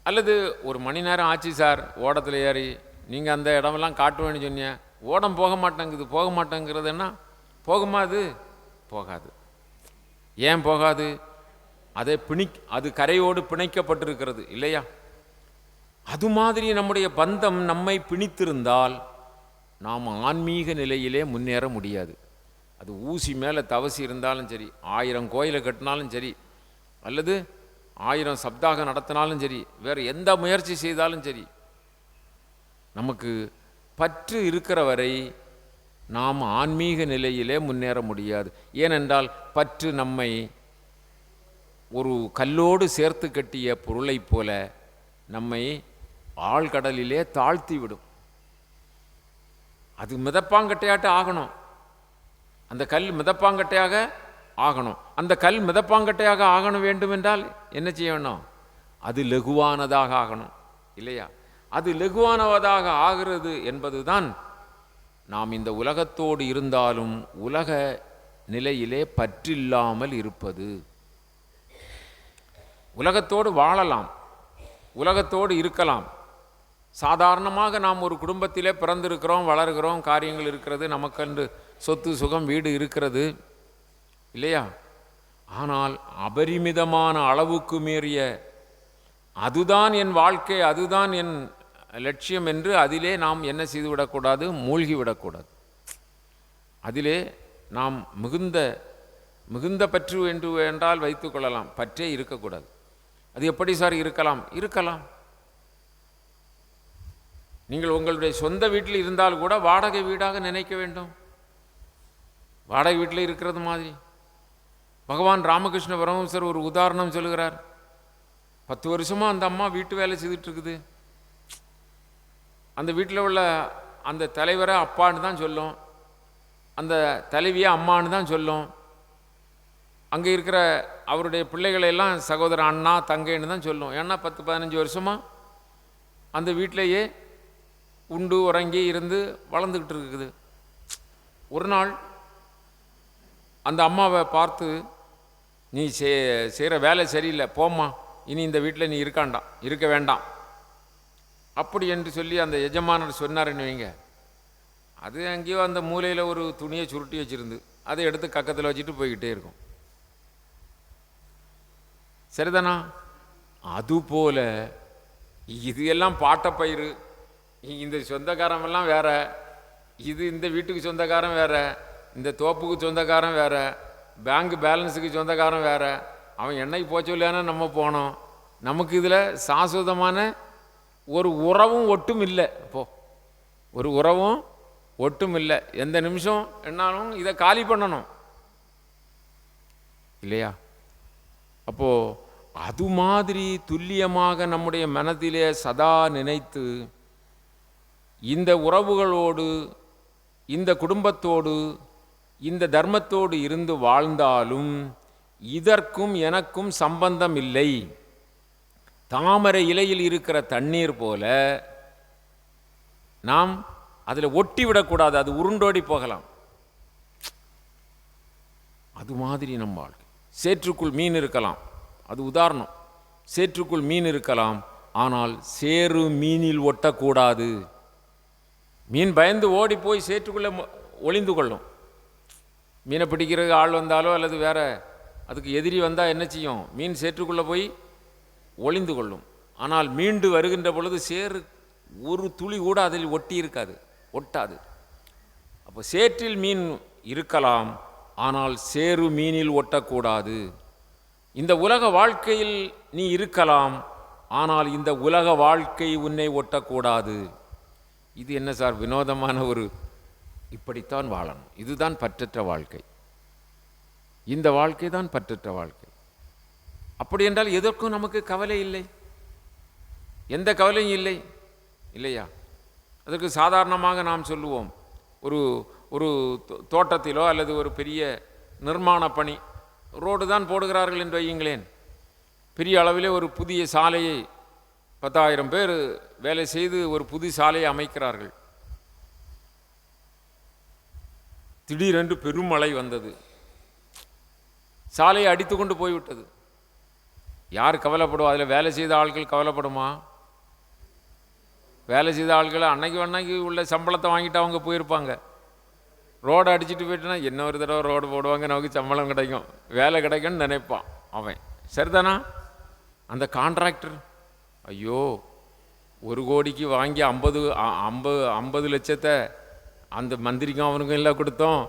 அல்லது 1 மணி நேரம் ஆச்சு சார் ஓடத்தில் ஏறி, நீங்கள் அந்த இடமெல்லாம் காட்டுவேன்னு சொன்னீங்க, ஓடம் போக மாட்டேங்கிறதுன்னா போகுமா? அது போகாது. ஏன் போகாது? அது கரையோடு பிணைக்கப்பட்டிருக்கிறது, இல்லையா? அது மாதிரி நம்முடைய பந்தம் நம்மை பிணித்திருந்தால் நாம் ஆன்மீக நிலையிலே முன்னேற முடியாது. அது ஊசி மேலே தவசி இருந்தாலும் சரி, 1000 கோயிலை கட்டினாலும் சரி, அல்லது 1000 சப்தாக நடத்தினாலும் சரி, வேறு எந்த முயற்சி செய்தாலும் சரி, நமக்கு பற்று இருக்கிற வரை நாம் ஆன்மீக நிலையிலே முன்னேற முடியாது. ஏனென்றால் பற்று நம்மை ஒரு கல்லோடு சேர்த்து கட்டிய பொருளை போல நம்மை ஆழ்கடலிலே தாழ்த்தி விடும். அது மிதப்பாங்கட்டையாட்டு ஆகணும். அந்த கல் மிதப்பாங்கட்டையாக ஆகணும். அந்த கல் மிதப்பாங்கட்டையாக ஆகணும் வேண்டும் என்றால் என்ன செய்ய வேணும்? அது லகுவானதாக ஆகணும், இல்லையா? அது லகுவானதாக ஆகிறது என்பதுதான் நாம் இந்த உலகத்தோடு இருந்தாலும் உலக நிலையிலே பற்றில்லாமல் இருப்பது. உலகத்தோடு வாழலாம், உலகத்தோடு இருக்கலாம். சாதாரணமாக நாம் ஒரு குடும்பத்திலே பிறந்திருக்கிறோம், வளர்கிறோம், காரியங்கள் இருக்கிறது, நமக்கென்று சொத்து சுகம் வீடு இருக்கிறது, இல்லையா? ஆனால் அபரிமிதமான அளவுக்கு மீறிய அதுதான் என் வாழ்க்கை, அதுதான் என் லட்சியம் என்று அதிலே நாம் என்ன செய்துவிடக்கூடாது? மூழ்கிவிடக்கூடாது. அதிலே நாம் மிகுந்த பற்று என்றால் வைத்து கொள்ளலாம், பற்றே இருக்கக்கூடாது. அது எப்படி சார் இருக்கலாம்? நீங்கள் உங்களுடைய சொந்த வீட்டில் இருந்தால் கூட வாடகை வீடாக நினைக்க வேண்டும். வாடகை வீட்டில் இருக்கிறது மாதிரி பகவான் ராமகிருஷ்ண பரமஹம்சர் ஒரு உதாரணம் சொல்லுகிறார். 10 வருஷமாக அந்த அம்மா வீட்டு வேலை செய்துட்டு இருக்குது. அந்த வீட்டில் உள்ள அந்த தலைவரை அப்பான்னு தான் சொல்லும், அந்த தலைவியை அம்மான்னு தான் சொல்லும். அங்கே இருக்கிற அவருடைய பிள்ளைகளெல்லாம் சகோதரன், அண்ணா, தங்கைன்னு தான் சொல்லும். ஏன்னா 10-15 வருஷமாக அந்த வீட்டிலேயே உண்டு உறங்கி இருந்து வளர்ந்துக்கிட்டு இருக்குது. ஒரு நாள் அந்த அம்மாவை பார்த்து, நீ செய்கிற வேலை சரியில்லை, போம்மா, இனி இந்த வீட்டில் நீ இருக்க வேண்டாம் அப்படி என்று சொல்லி அந்த எஜமானர் சொன்னார்ன்னு வைங்க. அது அங்கேயோ அந்த மூலையில் ஒரு துணியை சுருட்டி வச்சுருந்து அதை எடுத்து கக்கத்தில் வச்சுட்டு போய்கிட்டே இருக்கும். சரிதானா? அதுபோல இது எல்லாம் பாட்டப்பயிறு, இந்த சொந்தக்காரமெல்லாம் வேற, இந்த வீட்டுக்கு சொந்தக்காரன் வேற, இந்த தோப்புக்கு சொந்தக்காரன் வேற, பேங்க் பேலன்ஸுக்கு சொந்தக்காரன் வேற. அவன் என்னைக்கு போச்சு இல்லைன்னா நம்ம போனோம். நமக்கு இதில் சாஸ்வதமான ஒரு உறவும் ஒட்டும் இல்லை. இப்போது ஒரு உறவும் ஒட்டும் இல்லை. எந்த நிமிஷம் என்னாலும் இதை காலி பண்ணணும் இல்லையா? அப்போது அது மாதிரி துல்லியமாக நம்முடைய மனதிலே சதா நினைத்து இந்த உறவுகளோடு, இந்த குடும்பத்தோடு, இந்த தர்மத்தோடு இருந்து வாழ்ந்தாலும் இதற்கும் எனக்கும் சம்பந்தம் இல்லை. தாமரை இலையில் இருக்கிற தண்ணீர் போல நாம் அதில் ஒட்டி விடக்கூடாது, அது உருண்டோடி போகலாம். அது மாதிரி நம் வாழ்க்கை. சேற்றுக்குள் மீன் இருக்கலாம், அது உதாரணம். சேற்றுக்குள் மீன் இருக்கலாம், ஆனால் சேறு மீனில் ஒட்டக்கூடாது. மீன் பயந்து ஓடி போய் சேற்றுக்குள்ளே ஒளிந்து கொள்ளும். மீனை பிடிக்கிறதுக்கு ஆள் வந்தாலோ அல்லது வேற அதுக்கு எதிரி வந்தால் என்ன செய்யும்? மீன் சேற்றுக்குள்ளே போய் ஒளிந்து கொள்ளும். ஆனால் மீண்டு வருகின்ற பொழுது சேறு ஒரு துளி கூட அதில் ஒட்டி இருக்காது, ஒட்டாது. அப்போ சேற்றில் மீன் இருக்கலாம், ஆனால் சேறு மீனில் ஒட்டக்கூடாது. இந்த உலக வாழ்க்கையில் நீ இருக்கலாம், ஆனால் இந்த உலக வாழ்க்கை உன்னை ஒட்டக்கூடாது. இது என்ன சார் வினோதமான ஒரு, இப்படித்தான் வாழணும், இதுதான் பற்றற்ற வாழ்க்கை, இந்த வாழ்க்கை தான் பற்றற்ற வாழ்க்கை. அப்படி என்றால் எதற்கும் நமக்கு கவலை இல்லை, எந்த கவலையும் இல்லை இல்லையா? அதற்கு சாதாரணமாக நாம் சொல்லுவோம், ஒரு ஒரு தோட்டத்திலோ அல்லது ஒரு பெரிய நிர்மாண பணி, ரோடு தான் போடுகிறார்கள் என்று வையுங்களேன். பெரிய அளவிலே ஒரு புதிய சாலையை 10,000 பேர் வேலை செய்து ஒரு புது சாலையை அமைக்கிறார்கள். திடீரென்று பெருமழை வந்தது, சாலையை அடித்து கொண்டு போய்விட்டது. யார் கவலைப்படுவா? அதில் வேலை செய்த ஆட்கள் கவலைப்படுமா? வேலை செய்த ஆட்கள் அன்னைக்கு உள்ள சம்பளத்தை வாங்கிட்டு அவங்க போயிருப்பாங்க. ரோடு அடிச்சுட்டு போயிட்டுனா என்ன ஒரு தடவை ரோடு போடுவாங்க, நமக்கு சம்பளம் கிடைக்கும், வேலை கிடைக்கும்னு நினைப்பான் அவன். சரிதானா? அந்த கான்ட்ராக்டர் ஐயோ 1 கோடிக்கு வாங்கி 50 லட்சத்தை அந்த மந்திரிக்கும் அவனுக்கும் எல்லாம் கொடுத்தோம்,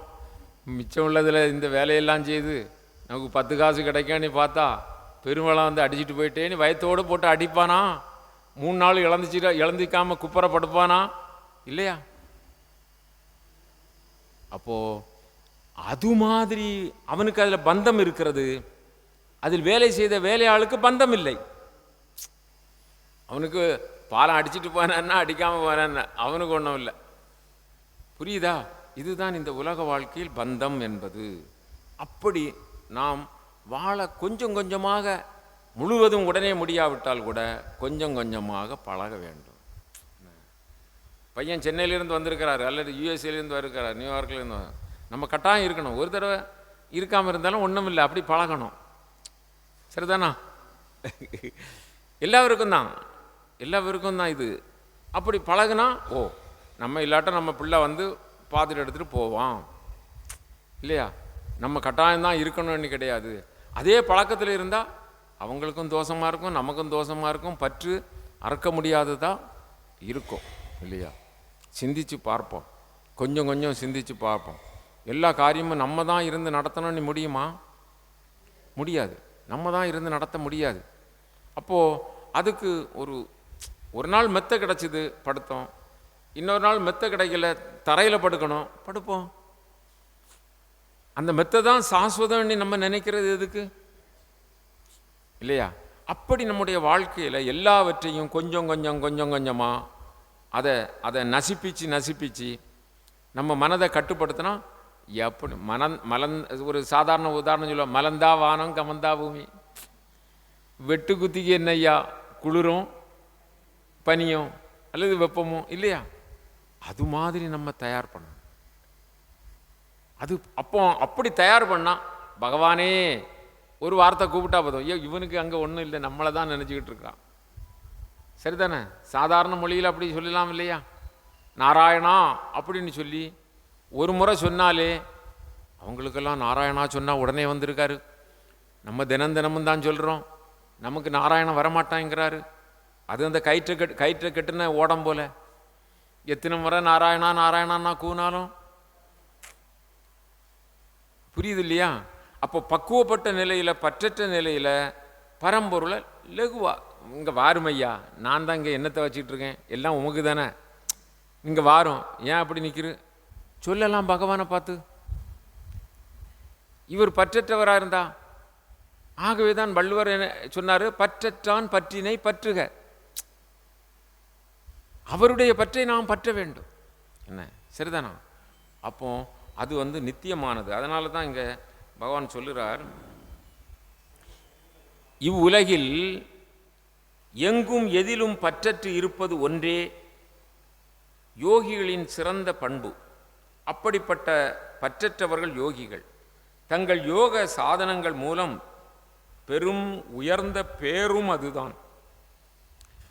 மிச்சம் உள்ளதில் இந்த வேலையெல்லாம் செய்து நமக்கு 10 காசு கிடைக்கான்னு பார்த்தா பெருமளை வந்து அடிச்சுட்டு போயிட்டேன்னு வயத்தோடு போட்டு அடிப்பானா? 3 நாள் இழந்திக்காமல் குப்பரை படுப்பானா இல்லையா? அப்போது அது மாதிரி அவனுக்கு அதில் பந்தம் இருக்கிறது, அதில் வேலை செய்த வேலையாளுக்கு பந்தம் இல்லை. அவனுக்கு பாலம் அடிச்சுட்டு போனான்னா அடிக்காமல் போனான்னா அவனுக்கு ஒன்றும் இல்லை. புரியுதா? இதுதான் இந்த உலக வாழ்க்கையில் பந்தம் என்பது. அப்படி நாம் வாழ கொஞ்சம் கொஞ்சமாக, முழுவதும் உடனே முடியாவிட்டால் கூட கொஞ்சம் கொஞ்சமாக பழக வேண்டும். பையன் சென்னையிலேருந்து வந்திருக்கிறாரு அல்லது யூஎஸ்ஏலேருந்து வருகிறார், நியூயார்க்லேருந்து, நம்ம கட்டாயம் இருக்கணும். ஒரு தடவை இருக்காமல் இருந்தாலும் ஒன்றும் இல்லை, அப்படி பழகணும். சரிதானா? எல்லாருக்கும் தான் இது. அப்படி பழகுனா ஓ நம்ம இல்லாட்ட நம்ம பிள்ளை வந்து பார்த்துட்டு எடுத்துகிட்டு போவான் இல்லையா? நம்ம கட்டாயம்தான் இருக்கணும்னு கிடையாது. அதே பழக்கத்தில் இருந்தால் அவங்களுக்கும் தோஷமாக இருக்கும், நமக்கும் தோஷமாக இருக்கும், பற்று அறுக்க முடியாததாக இருக்கும் இல்லையா? சிந்திச்சு பார்ப்போம், கொஞ்சம் கொஞ்சம் சிந்திச்சு பார்ப்போம். எல்லா காரியமும் நம்ம தான் இருந்து நடத்தணும்னு முடியுமா? முடியாது, நம்ம தான் இருந்து நடத்த முடியாது. அப்போது அதுக்கு ஒரு நாள் மெத்த கிடச்சிது படுத்தோம், இன்னொரு நாள் மெத்த கிடைக்கல தரையில் படுக்கணும், படுப்போம். அந்த மெத்தை தான் சாஸ்வதம்னு நம்ம நினைக்கிறது எதுக்கு இல்லையா? அப்படி நம்முடைய வாழ்க்கையில் எல்லாவற்றையும் கொஞ்சம் கொஞ்சமாக அதை நசிப்பிச்சு நம்ம மனதை கட்டுப்படுத்தினா எப்படி ஒரு சாதாரண உதாரணம் சொல்லுவோம், மலந்தா வானம் கமந்தா பூமி. வெட்டு குத்திக்கு என்னையா குளிரும் பனியும் அல்லது வெப்பமும் இல்லையா? அது மாதிரி நம்ம தயார் பண்ணணும். அது அப்படி தயார் பண்ணால் பகவானே ஒரு வார்த்தை கூப்பிட்டா போதும், ஐயோ இவனுக்கு அங்கே ஒன்றும் இல்லை, நம்மளை தான் நினச்சிக்கிட்டு இருக்கான். சரிதானே? சாதாரண மொழியில் அப்படி சொல்லலாம் இல்லையா? நாராயணா அப்படின்னு சொல்லி ஒரு முறை சொன்னாலே அவங்களுக்கெல்லாம் நாராயணா சொன்னால் உடனே வந்திருக்காரு. நம்ம தினமும் தான் சொல்கிறோம், நமக்கு நாராயணன் வரமாட்டாங்கிறாரு. அது அந்த கயிற்றை கட்டுன ஓடம் போல, எத்தனை முறை நாராயணான்னா கூனாலும் புரியுது இல்லையா? அப்போ பக்குவப்பட்ட நிலையில், பற்றற்ற நிலையில் பரம்பொருளை லகுவா இங்கே வாரும் ஐயா, நான் தான் இங்கே என்னத்தை வச்சுக்கிட்டு இருக்கேன், எல்லாம் உமக்கு தானே, இங்கே வாரும், ஏன் அப்படி நிற்கிறு சொல்லலாம் பகவானை பார்த்து. இவர் பற்றற்றவராக இருந்தா, ஆகவே தான் வள்ளுவர் என்ன சொன்னார், பற்றற்றான் பற்றினை பற்றுக. அவருடைய பற்றை நாம் பற்ற வேண்டும். என்ன சரிதானா? அப்போ அது நித்தியமானது. அதனால தான் இங்கே பகவான் சொல்லுறார், இவ்வுலகில் எங்கும் எதிலும் பற்றற்று இருப்பது ஒன்றே யோகிகளின் சிறந்த பண்பு. அப்படிப்பட்ட பற்றற்றவர்கள் யோகிகள். தங்கள் யோக சாதனங்கள் மூலம் பெரும் உயர்ந்த பேரும் அதுதான்.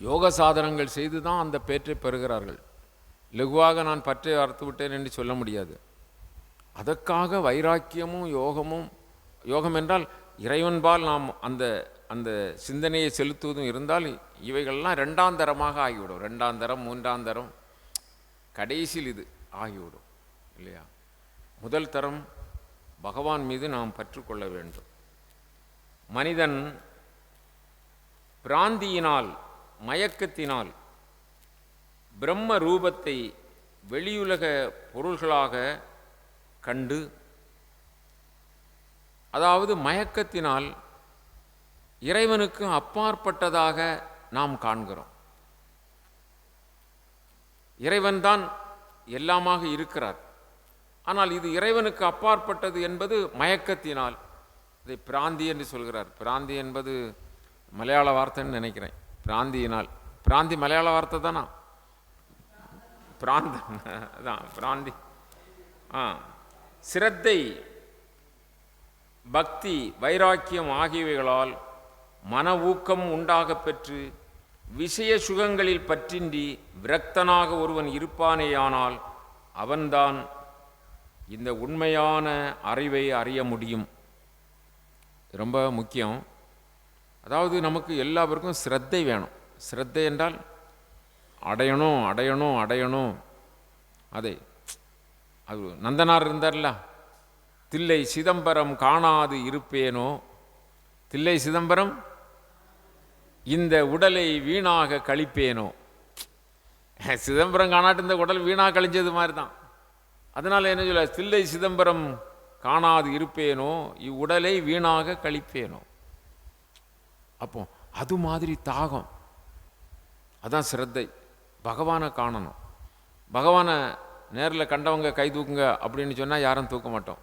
யோக சாதனங்கள் செய்து தான் அந்த பேற்றை பெறுகிறார்கள். லகுவாக நான் பற்றை அறுத்து விட்டேன் என்று சொல்ல முடியாது. அதற்காக வைராக்கியமும் யோகமும், யோகம் என்றால் இறைவன்பால் நாம் அந்த அந்த சிந்தனையை செலுத்துவதும் இருந்தால் இவைகள்லாம் ரெண்டாம் தரமாக ஆகிவிடும். ரெண்டாம் தரம், மூன்றாம் தரம், கடைசியில் இது ஆகிவிடும் இல்லையா? முதல் தரம் பகவான் மீது நாம் பற்றுக்கொள்ள வேண்டும். மனிதன் பிராந்தியினால், மயக்கத்தினால் பிரம்ம ரூபத்தை வெளியுலக பொருள்களாக கண்டு, அதாவது மயக்கத்தினால் இறைவனுக்கு அப்பாற்பட்டதாக நாம் காண்கிறோம். இறைவன்தான் எல்லாமாக இருக்கிறார். ஆனால் இது இறைவனுக்கு அப்பாற்பட்டது என்பது மயக்கத்தினால். இதை பிராந்தி என்று சொல்கிறார். பிராந்தி என்பது மலையாள வார்த்தைன்னு நினைக்கிறேன். பிராந்தியினால், பிராந்தி மலையாள வார்த்தை தானா? பிராந்தன் அதான் பிராந்தி. சிரத்தை, பக்தி, வைராக்கியம் ஆகியவைகளால் மன ஊக்கம் உண்டாக பெற்று விஷய சுகங்களில் பற்றின்றி விரக்தனாக ஒருவன் இருப்பானேயானால் அவன்தான் இந்த உண்மையான அறிவை அறிய முடியும். ரொம்ப முக்கியம். அதாவது நமக்கு எல்லாருக்கும் சிரத்தை வேணும். சிரத்தை என்றால் அடையணும் அடையணும் அடையணும். அதை அது நந்தனார் இருந்தார்ல, தில்லை சிதம்பரம் காணாது இருப்பேனோ, தில்லை சிதம்பரம் இந்த உடலை வீணாக கழிப்பேனோ. சிதம்பரம் காணாட்டு இந்த உடல் வீணாக கழிஞ்சது மாதிரி தான். அதனால் என்ன சொல்ல, தில்லை சிதம்பரம் காணாது இருப்பேனோ, இவ்வுடலை வீணாக கழிப்பேனோ. அப்போ அது மாதிரி தாகம், அதான் சிரத்தை. பகவானை காணணும். பகவானை நேரில் கண்டவங்க கை தூக்குங்க அப்படின்னு சொன்னால் யாரும் தூக்க மாட்டோம்.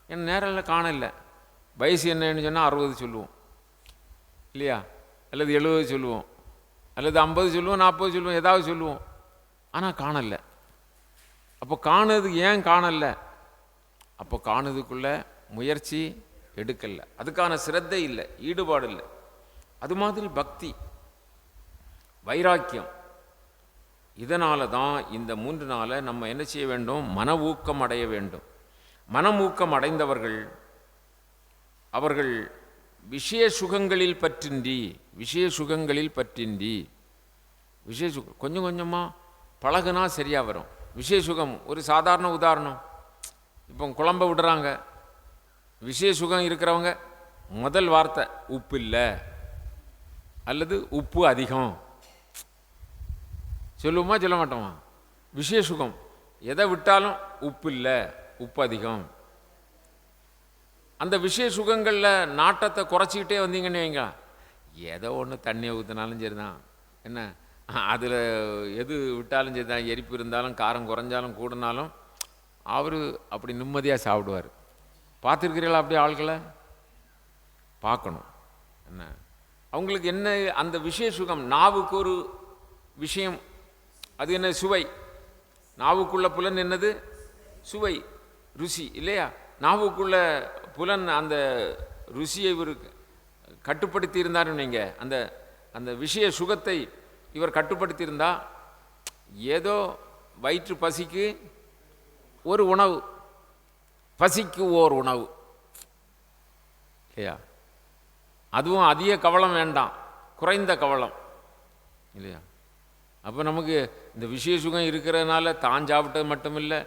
ஏன்னா நேரில் காணல. வயசு என்னன்னு சொன்னால் 60 சொல்லுவோம் இல்லையா, அல்லது 70 சொல்லுவோம், அல்லது 50 சொல்லுவோம், 40 சொல்லுவோம், ஏதாவது சொல்லுவோம். ஆனால் காணலை. அப்போ காணுது ஏன் காணலை? அப்போ காணுதுக்குள்ள முயற்சி எடுக்கலை, அதுக்கான சிரத்தை இல்லை, ஈடுபாடு இல்லை. அது மாதிரி பக்தி, வைராக்கியம். இதனால தான் இந்த 3 நாளை நம்ம என்ன செய்ய வேண்டும்? மன ஊக்கம் அடைய வேண்டும். மனமூக்கம் அடைந்தவர்கள் அவர்கள் விஷய சுகங்களில் பற்றின்றி, விஷய சுகங்களில் பற்றின்றி, விஷய சுகம் கொஞ்சம் கொஞ்சமாக பழகுனா சரியாக வரும். விஷய சுகம் ஒரு சாதாரண உதாரணம். இப்போ குழம்ப விடுறாங்க. விஷய சுகம் இருக்கிறவங்க முதல் வார்த்தை உப்பு இல்லை அல்லது உப்பு அதிகம் சொல்லுவோமா சொல்ல மாட்டோமா? விஷய சுகம் எதை விட்டாலும் உப்பு இல்லை, உப்பு அதிகம். அந்த விஷய சுகங்களில் நாட்டத்தை குறைச்சிக்கிட்டே வந்தீங்கன்னு வைங்க, ஏதோ ஒன்று தண்ணியை ஊற்றினாலும் சரி தான், என்ன அதில் எது விட்டாலும் சரி தான், எரிப்பு இருந்தாலும் காரம் குறைஞ்சாலும் கூடினாலும் அவர் அப்படி நிம்மதியாக சாப்பிடுவார். பார்த்துருக்கிறீங்களா அப்படி ஆட்களை? பார்க்கணும். என்ன அவங்களுக்கு என்ன அந்த விஷய சுகம்? நாவுக்கு ஒரு விஷயம், அது என்ன? சுவை. நாவுக்குள்ள புலன் என்னது? சுவை, ருசி இல்லையா? நாவுக்குள்ள புலன் அந்த ருசியை இவர் கட்டுப்படுத்தி இருந்தார். நீங்கள் அந்த அந்த விஷய சுகத்தை இவர் கட்டுப்படுத்தி இருந்தா, ஏதோ வயிற்று பசிக்கு ஒரு உணவு, பசிக்கு ஓர் உணவு இல்லையா? அதுவும் அதிக கவலம் வேண்டாம், குறைந்த கவலம் இல்லையா? அப்போ நமக்கு இந்த விஷய சுகம் இருக்கிறதுனால தான் சாப்பிட்டது மட்டும் இல்லை,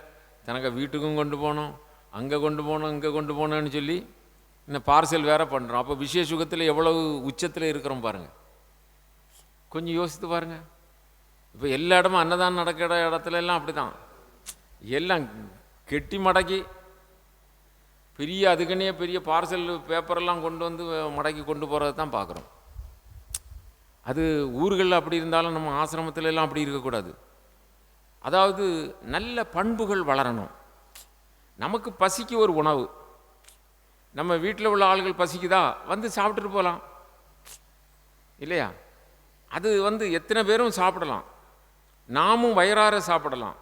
தனக்கு வீட்டுக்கும் கொண்டு போகணும், அங்கே கொண்டு போகணும், இங்கே கொண்டு போகணும்னு சொல்லி இன்னும் பார்சல் வேறு பண்ணுறோம். அப்போ விஷய சுகத்தில் எவ்வளவு உச்சத்தில் இருக்கிறோம் பாருங்கள். கொஞ்சம் யோசித்து பாருங்க. இப்போ எல்லா இடமும் அன்னதானம் நடக்கிற இடத்துல எல்லாம் அப்படி தான், எல்லாம் கெட்டி மடக்கி பெரிய அதுக்குன்னே பெரிய பார்சல் பேப்பரெல்லாம் கொண்டு வந்து மடக்கி கொண்டு போகிறது தான் பார்க்குறோம். அது ஊர்களில் அப்படி இருந்தாலும் நம்ம ஆசிரமத்துல எல்லாம் அப்படி இருக்கக்கூடாது. அதாவது நல்ல பண்புகள் வளரணும். நமக்கு பசிக்கு ஒரு உணவு, நம்ம வீட்டில் உள்ள ஆள்கள் பசிக்குதா வந்து சாப்பிட்டுட்டு போகலாம் இல்லையா? அது வந்து எத்தனை பேரும் சாப்பிடலாம், நாமும் வயிறார சாப்பிடலாம்.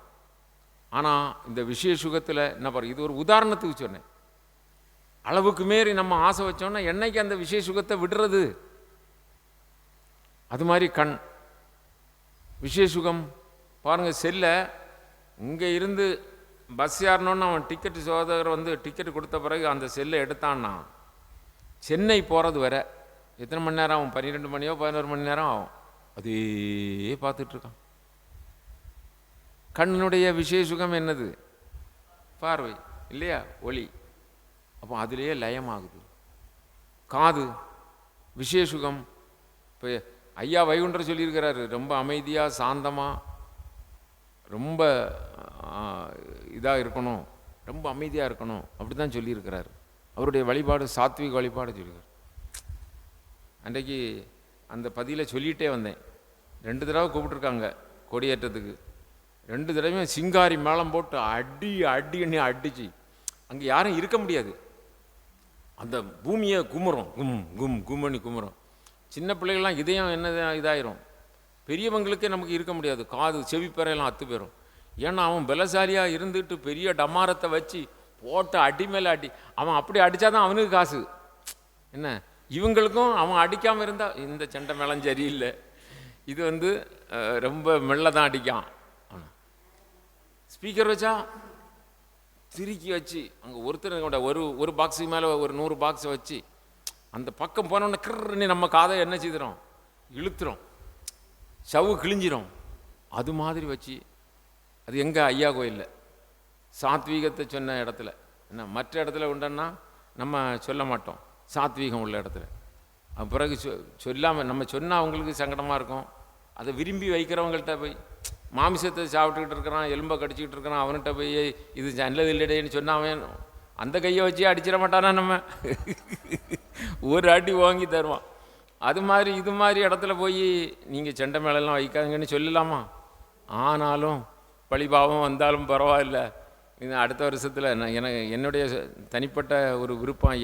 ஆனால் இந்த விஷய சுகத்தில் என்ன பாரு, இது ஒரு உதாரணத்துக்கு சொன்னேன். அளவுக்கு மீறி நம்ம ஆசை வச்சோன்னா என்னைக்கு அந்த விஷய சுகத்தை விடுறது? அது மாதிரி கண் விஷய சுகம் பாருங்கள். செல்ல இங்கே இருந்து பஸ் ஏறணுன்னு அவன் டிக்கெட்டு சோதகர் வந்து டிக்கெட்டு கொடுத்த பிறகு அந்த செல்லை எடுத்தான்னா சென்னை போகிறது வர எத்தனை மணி நேரம் ஆகும்? 12 மணியோ 11 மணி நேரம் ஆகும். அதே பார்த்துட்ருக்கான். கண்ணுடைய விஷய சுகம் என்னது? பார்வை இல்லையா? ஒளி. அப்போ அதிலேயே லயமாகுது. காது விஷய சுகம். இப்போ ஐயா வைகுண்டர் சொல்லியிருக்கிறாரு, ரொம்ப அமைதியாக சாந்தமாக ரொம்ப இதாக இருக்கணும், ரொம்ப அமைதியாக இருக்கணும், அப்படி தான் சொல்லியிருக்கிறார். அவருடைய வழிபாடு சாத்விக வழிபாடு சொல்லியிருக்கார். அன்றைக்கு அந்த பதியில் சொல்லிகிட்டே வந்தேன். 2 தடவை கூப்பிட்ருக்காங்க கொடியேற்றத்துக்கு. 2 தடவையும் சிங்காரி மேளம் போட்டு அடின்னு அடிச்சு அங்கே யாரும் இருக்க முடியாது. அந்த பூமியை குமுறும், கும் கும் கும்மணி குமுறும். சின்ன பிள்ளைகள்லாம் இதயம் என்ன இதாயிரும். பெரியவங்களுக்கே நமக்கு இருக்க முடியாது, காது செவிப்பறையெல்லாம் அத்து போயிடும். ஏன்னா அவன் பலசாலியாக இருந்துட்டு பெரிய டமாரத்தை வச்சு போட்டு அடி மேலே அடி. அவன் அப்படி அடித்தாதான் அவனுக்கு காசு. என்ன இவங்களுக்கும் அவன் அடிக்காமல் இருந்தால் இந்த சண்டை மேளம் சரியில்லை, இது வந்து ரொம்ப மெல்ல தான் அடிக்கான். ஸ்பீக்கர் வச்சா திருக்கி வச்சு அங்கே ஒருத்தர் ஒரு பாக்ஸுக்கு மேலே ஒரு 100 பாக்ஸை வச்சு அந்த பக்கம் போனோடனே கிருன்னு நம்ம காதை என்ன செய்துறோம், இழுத்துறோம், சவு கிழிஞ்சிரும். அது மாதிரி வச்சு அது எங்கள் ஐயா கோயிலில் சாத்வீகத்தை சொன்ன இடத்துல. என்ன மற்ற இடத்துல உண்டன்னா நம்ம சொல்ல மாட்டோம், சாத்வீகம் உள்ள இடத்துல. பிறகு சொல்லாமல் நம்ம சொன்னால் அவங்களுக்கு சங்கடமாக இருக்கும். அதை விரும்பி வைக்கிறவங்கள்ட்ட போய் மாமிசத்தை சாப்பிட்டுக்கிட்டு இருக்கிறான், எலும்பை கடிச்சிக்கிட்டு இருக்கிறான், அவன்கிட்ட போய் இது நல்லது இல்லைடேன்னு சொன்னால் அவன் அந்த கையை வச்சு அடிச்சிட மாட்டானா? நம்ம ஒரு அடி வாங்கி தருவான். அது மாதிரி இது மாதிரி இடத்துல போய் நீங்கள் சண்டை மேலெல்லாம் வைக்காதுங்கன்னு சொல்லலாமா? ஆனாலும் பழிபாவம் வந்தாலும் பரவாயில்ல, இது அடுத்த வருஷத்தில் என்னுடைய தனிப்பட்ட ஒரு விருப்பம்.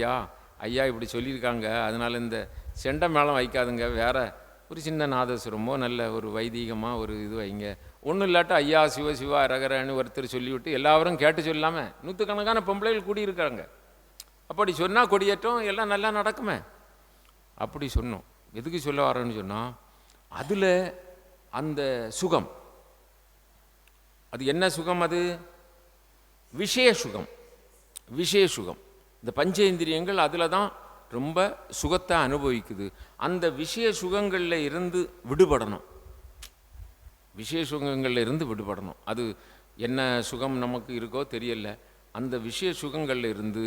ஐயா இப்படி சொல்லியிருக்காங்க, அதனால் இந்த செண்டை மேளம் வைக்காதுங்க, வேற ஒரு சின்ன நாதசுரமோ நல்ல ஒரு வைதீகமாக ஒரு இது வைங்க. ஒன்றும் இல்லாட்ட ஐயா சிவ சிவா ரகரன்னு ஒருத்தர் சொல்லிவிட்டு எல்லாரும் கேட்டு சொல்லாமல் நூற்றுக்கணக்கான பொம்பளைகள் கூடியிருக்காங்க. அப்படி சொன்னால் கொடியேற்றம் எல்லாம் நல்லா நடக்குமே. அப்படி சொன்னோம். எதுக்கு சொல்ல வரேன்னு சொன்னால், அதில் அந்த சுகம், அது என்ன சுகம்? அது விஷய சுகம். விஷய சுகம். இந்த பஞ்சேந்திரியங்கள் அதில் தான் ரொம்ப சுகத்தை அனுபவிக்குது. அந்த விஷய சுகங்களில் இருந்து விடுபடணும். விஷய சுகங்களில் இருந்து விடுபடணும். அது என்ன சுகம் நமக்கு இருக்கோ தெரியல. அந்த விஷய சுகங்களில் இருந்து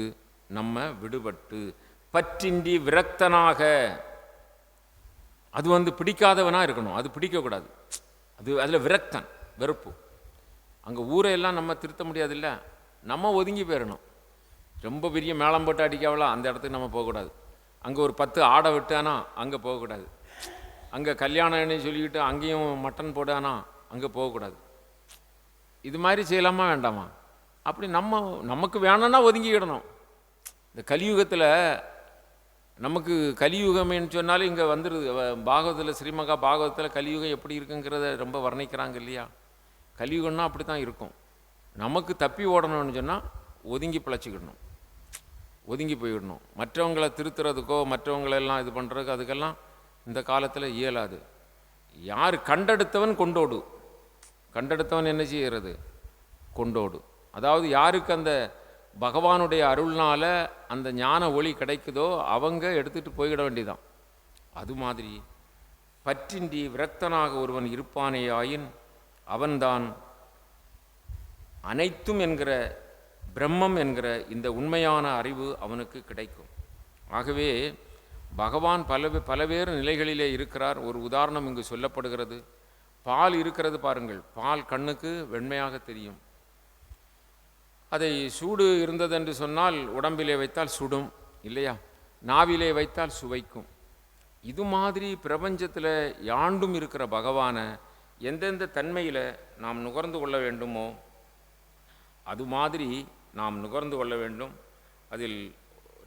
நம்ம விடுபட்டு பற்றின்றி விரக்தனாக, அது வந்து பிடிக்காதவனாக இருக்கணும், அது பிடிக்கக்கூடாது. அது அதில் விரக்தன், வெறுப்பு. அங்கே ஊரையெல்லாம் நம்ம திருத்த முடியாது இல்லை, நம்ம ஒதுங்கி போயிடணும். ரொம்ப பெரிய மேளம் போட்டு அடிக்காவலாம் அந்த இடத்துக்கு நம்ம போகக்கூடாது. அங்கே ஒரு 10 ஆடை விட்டானா அங்கே போகக்கூடாது. அங்கே கல்யாணம்னு சொல்லிக்கிட்டு அங்கேயும் மட்டன் போடானா அங்கே போகக்கூடாது. இது மாதிரி செய்யலாமா வேண்டாமா? அப்படி நமக்கு வேணும்னா ஒதுங்கிக்கிடணும். இந்த கலியுகத்தில் நமக்கு கலியுகம்னு சொன்னாலும் இங்கே வந்துடுது. பாகவதத்தில் ஸ்ரீமகா பாகவதத்தில் கலியுகம் எப்படி இருக்குங்கிறத ரொம்ப வர்ணிக்கிறாங்க இல்லையா? கலியுகம்னா அப்படி தான் இருக்கும். நமக்கு தப்பி ஓடணும்னு சொன்னால் ஒதுங்கி பிழைச்சிக்கிடணும், ஒதுங்கி போயிடணும். மற்றவங்களை திருத்துறதுக்கோ மற்றவங்களெல்லாம் இது பண்ணுறதுக்கு அதுக்கெல்லாம் இந்த காலத்தில் இயலாது. யார் கண்டெடுத்தவன் கொண்டோடு, கண்டெடுத்தவன் என்ன செய்கிறது? கொண்டோடு. அதாவது யாருக்கு அந்த பகவானுடைய அருள்னால் அந்த ஞான ஒளி கிடைக்குதோ அவங்க எடுத்துகிட்டு போய்விட வேண்டியதான். அது மாதிரி பற்றின்றி விரக்தனாக ஒருவன் இருப்பானேயாயின் அவன்தான் அனைத்தும் என்கிற பிரம்மம் என்கிற இந்த உண்மையான அறிவு அவனுக்கு கிடைக்கும். ஆகவே பகவான் பலவேறு நிலைகளிலே இருக்கிறார். ஒரு உதாரணம் இங்கு சொல்லப்படுகிறது. பால் இருக்கிறது பாருங்கள். பால் கண்ணுக்கு வெண்மையாக தெரியும். அதை சூடு இருந்ததென்று சொன்னால் உடம்பிலே வைத்தால் சுடும் இல்லையா? நாவிலே வைத்தால் சுவைக்கும். இது மாதிரி பிரபஞ்சத்தில் யாண்டும் இருக்கிற பகவானை எந்தெந்த தன்மையில் நாம் நுகர்ந்து கொள்ள வேண்டுமோ அது மாதிரி நாம் நுகர்ந்து கொள்ள வேண்டும். அதில்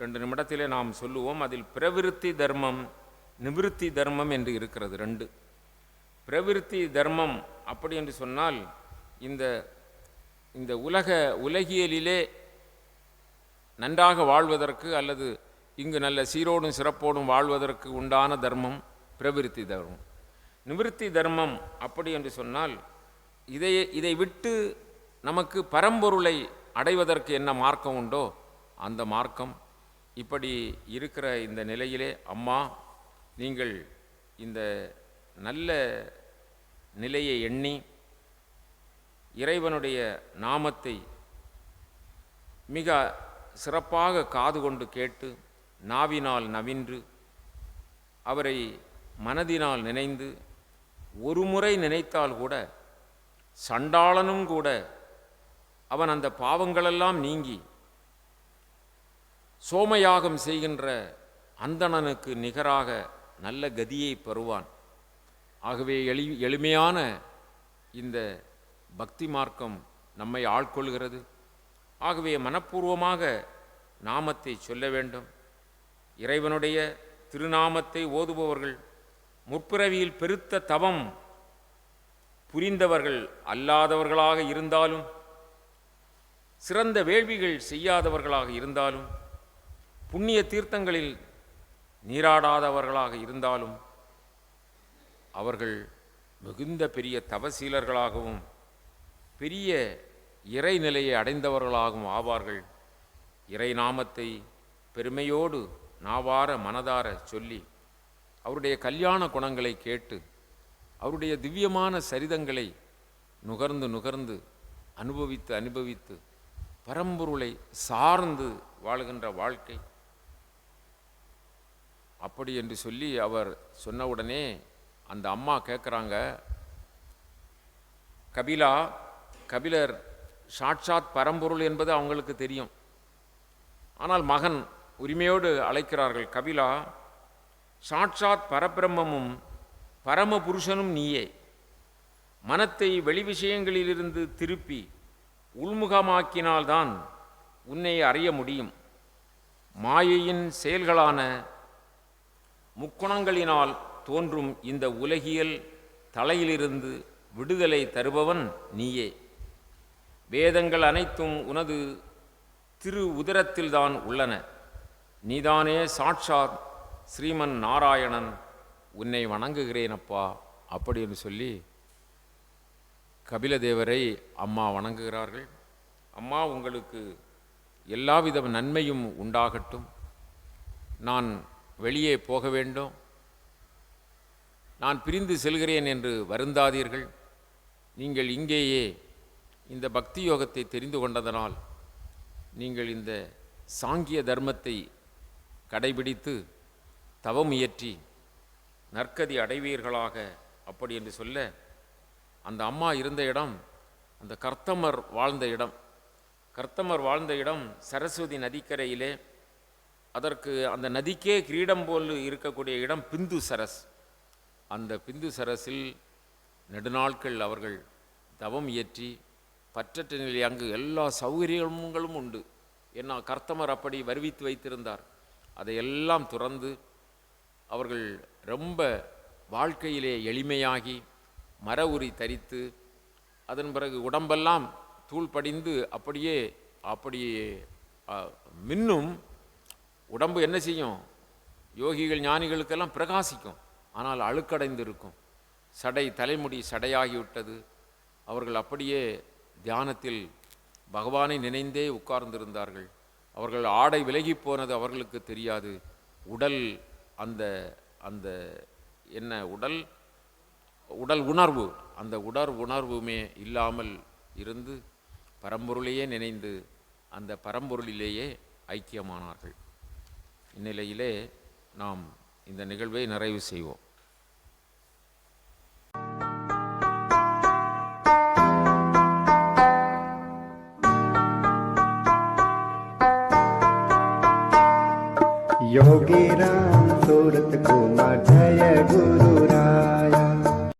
2 நிமிடத்திலே நாம் சொல்லுவோம். அதில் பிரவிருத்தி தர்மம், நிவிருத்தி தர்மம் என்று இருக்கிறது 2. பிரவிருத்தி தர்மம் அப்படி என்று சொன்னால் இந்த உலகியலிலே நன்றாக வாழ்வதற்கு அல்லது இங்கு நல்ல சீரோடும் சிறப்போடும் வாழ்வதற்கு உண்டான தர்மம் பிரவிருத்தி தர்மம். நிவிருத்தி தர்மம் அப்படி என்று சொன்னால் இதை விட்டு நமக்கு பரம்பொருளை அடைவதற்கு என்ன மார்க்கம் உண்டோ அந்த மார்க்கம். இப்படி இருக்கிற இந்த நிலையிலே அம்மா, நீங்கள் இந்த நல்ல நிலையை எண்ணி இறைவனுடைய நாமத்தை மிக சிறப்பாக காது கொண்டு கேட்டு நாவினால் நவின்று அவரை மனதினால் நினைந்து ஒரு முறை நினைத்தால் கூட சண்டாளனும் கூட அவன் அந்த பாவங்களெல்லாம் நீங்கி சோமயாகம் செய்கின்ற அந்தணனுக்கு நிகராக நல்ல கதியை பெறுவான். ஆகவே எளிமையான இந்த பக்தி மார்க்கம் நம்மை ஆட்கொள்கிறது. ஆகவே மனப்பூர்வமாக நாமத்தை சொல்ல வேண்டும். இறைவனுடைய திருநாமத்தை ஓதுபவர்கள் முற்பிறவியில் பெருத்த தவம் புரிந்தவர்கள் அல்லாதவர்களாக இருந்தாலும், சிறந்த வேள்விகள் செய்யாதவர்களாக இருந்தாலும், புண்ணிய தீர்த்தங்களில் நீராடாதவர்களாக இருந்தாலும் அவர்கள் மிகுந்த பெரிய தவசீலர்களாகவும் பெரிய இறைநிலையை அடைந்தவர்களாகவும் ஆவார்கள். இறை நாமத்தை பெருமையோடு நாவார மனதார சொல்லி அவருடைய கல்யாண குணங்களை கேட்டு அவருடைய திவ்யமான சரிதங்களை நுகர்ந்து அனுபவித்து பரம்பொருளை சார்ந்து வாழுகின்ற வாழ்க்கை. அப்படி என்று சொல்லி அவர் சொன்னவுடனே அந்த அம்மா கேட்குறாங்க, கபிலர் சாட்சாத் பரம்பொருள் என்பது அவங்களுக்கு தெரியும். ஆனால் மகன் உரிமையோடு அழைக்கிறார்கள், கபிலா, சாட்சாத் பரபிரம்மமும் பரமபுருஷனும் நீயே. மனத்தை வெளி விஷயங்களிலிருந்து திருப்பி உள்முகமாக்கினால்தான் உன்னை அறிய முடியும். மாயையின் செயல்களான முக்குணங்களினால் தோன்றும் இந்த உலகியல் தலையிலிருந்து விடுதலை தருபவன் நீயே. வேதங்கள் அனைத்தும் உனது திரு உதரத்தில்தான் உள்ளன. நீதானே சாட்சாத் ஸ்ரீமன் நாராயணன். உன்னை வணங்குகிறேனப்பா. அப்படி என்று சொல்லி கபிலதேவரை அம்மா வணங்குகிறார்கள். அம்மா, உங்களுக்கு எல்லாவித நன்மையும் உண்டாகட்டும். நான் வெளியே போக வேண்டும், நான் பிரிந்து செல்கிறேன் என்று வருந்தாதீர்கள். நீங்கள் இங்கேயே இந்த பக்தி யோகத்தை தெரிந்து கொண்டதனால் நீங்கள் இந்த சாங்கிய தர்மத்தை கடைபிடித்து தவம் இயற்றி நற்கதி அடைவீர்களாக. அப்படி என்று சொல்ல, அந்த அம்மா இருந்த இடம் அந்த கர்த்தமர் வாழ்ந்த இடம் சரஸ்வதி நதிக்கரையிலே. அதற்கு அந்த நதிக்கே கிரீடம் போல் இருக்கக்கூடிய இடம் பிந்து சரஸ். அந்த பிந்து சரஸில் நெடுநாட்கள் அவர்கள் தவம் இயற்றி பற்றற்ற நிலை. அங்கு எல்லா சௌகரியங்களும் உண்டு. ஏன்னா கர்த்தமர் அப்படி வருவித்து வைத்திருந்தார். அதையெல்லாம் துறந்து அவர்கள் ரொம்ப வாழ்க்கையிலே எளிமையாகி மர உரி தரித்து, அதன் பிறகு உடம்பெல்லாம் தூள் படிந்து அப்படியே மின்னும். உடம்பு என்ன செய்யும்? யோகிகள் ஞானிகளுக்கெல்லாம் பிரகாசிக்கும். ஆனால் அழுக்கடைந்து இருக்கும். தலைமுடி சடையாகிவிட்டது. அவர்கள் அப்படியே தியானத்தில் பகவானை நினைந்தே உட்கார்ந்திருந்தார்கள். அவர்கள் ஆடை விலகி போனது அவர்களுக்கு தெரியாது. உடல் அந்த என்ன உடல் உணர்வு, அந்த உணர்வுமே இல்லாமல் இருந்து பரம்பொருளையே நினைந்து அந்த பரம்பொருளிலேயே ஐக்கியமானார்கள். இந்நிலையிலே நாம் இந்த நிகழ்வை நிறைவு செய்வோம். योगी राम सूरत कुमार जय गुरु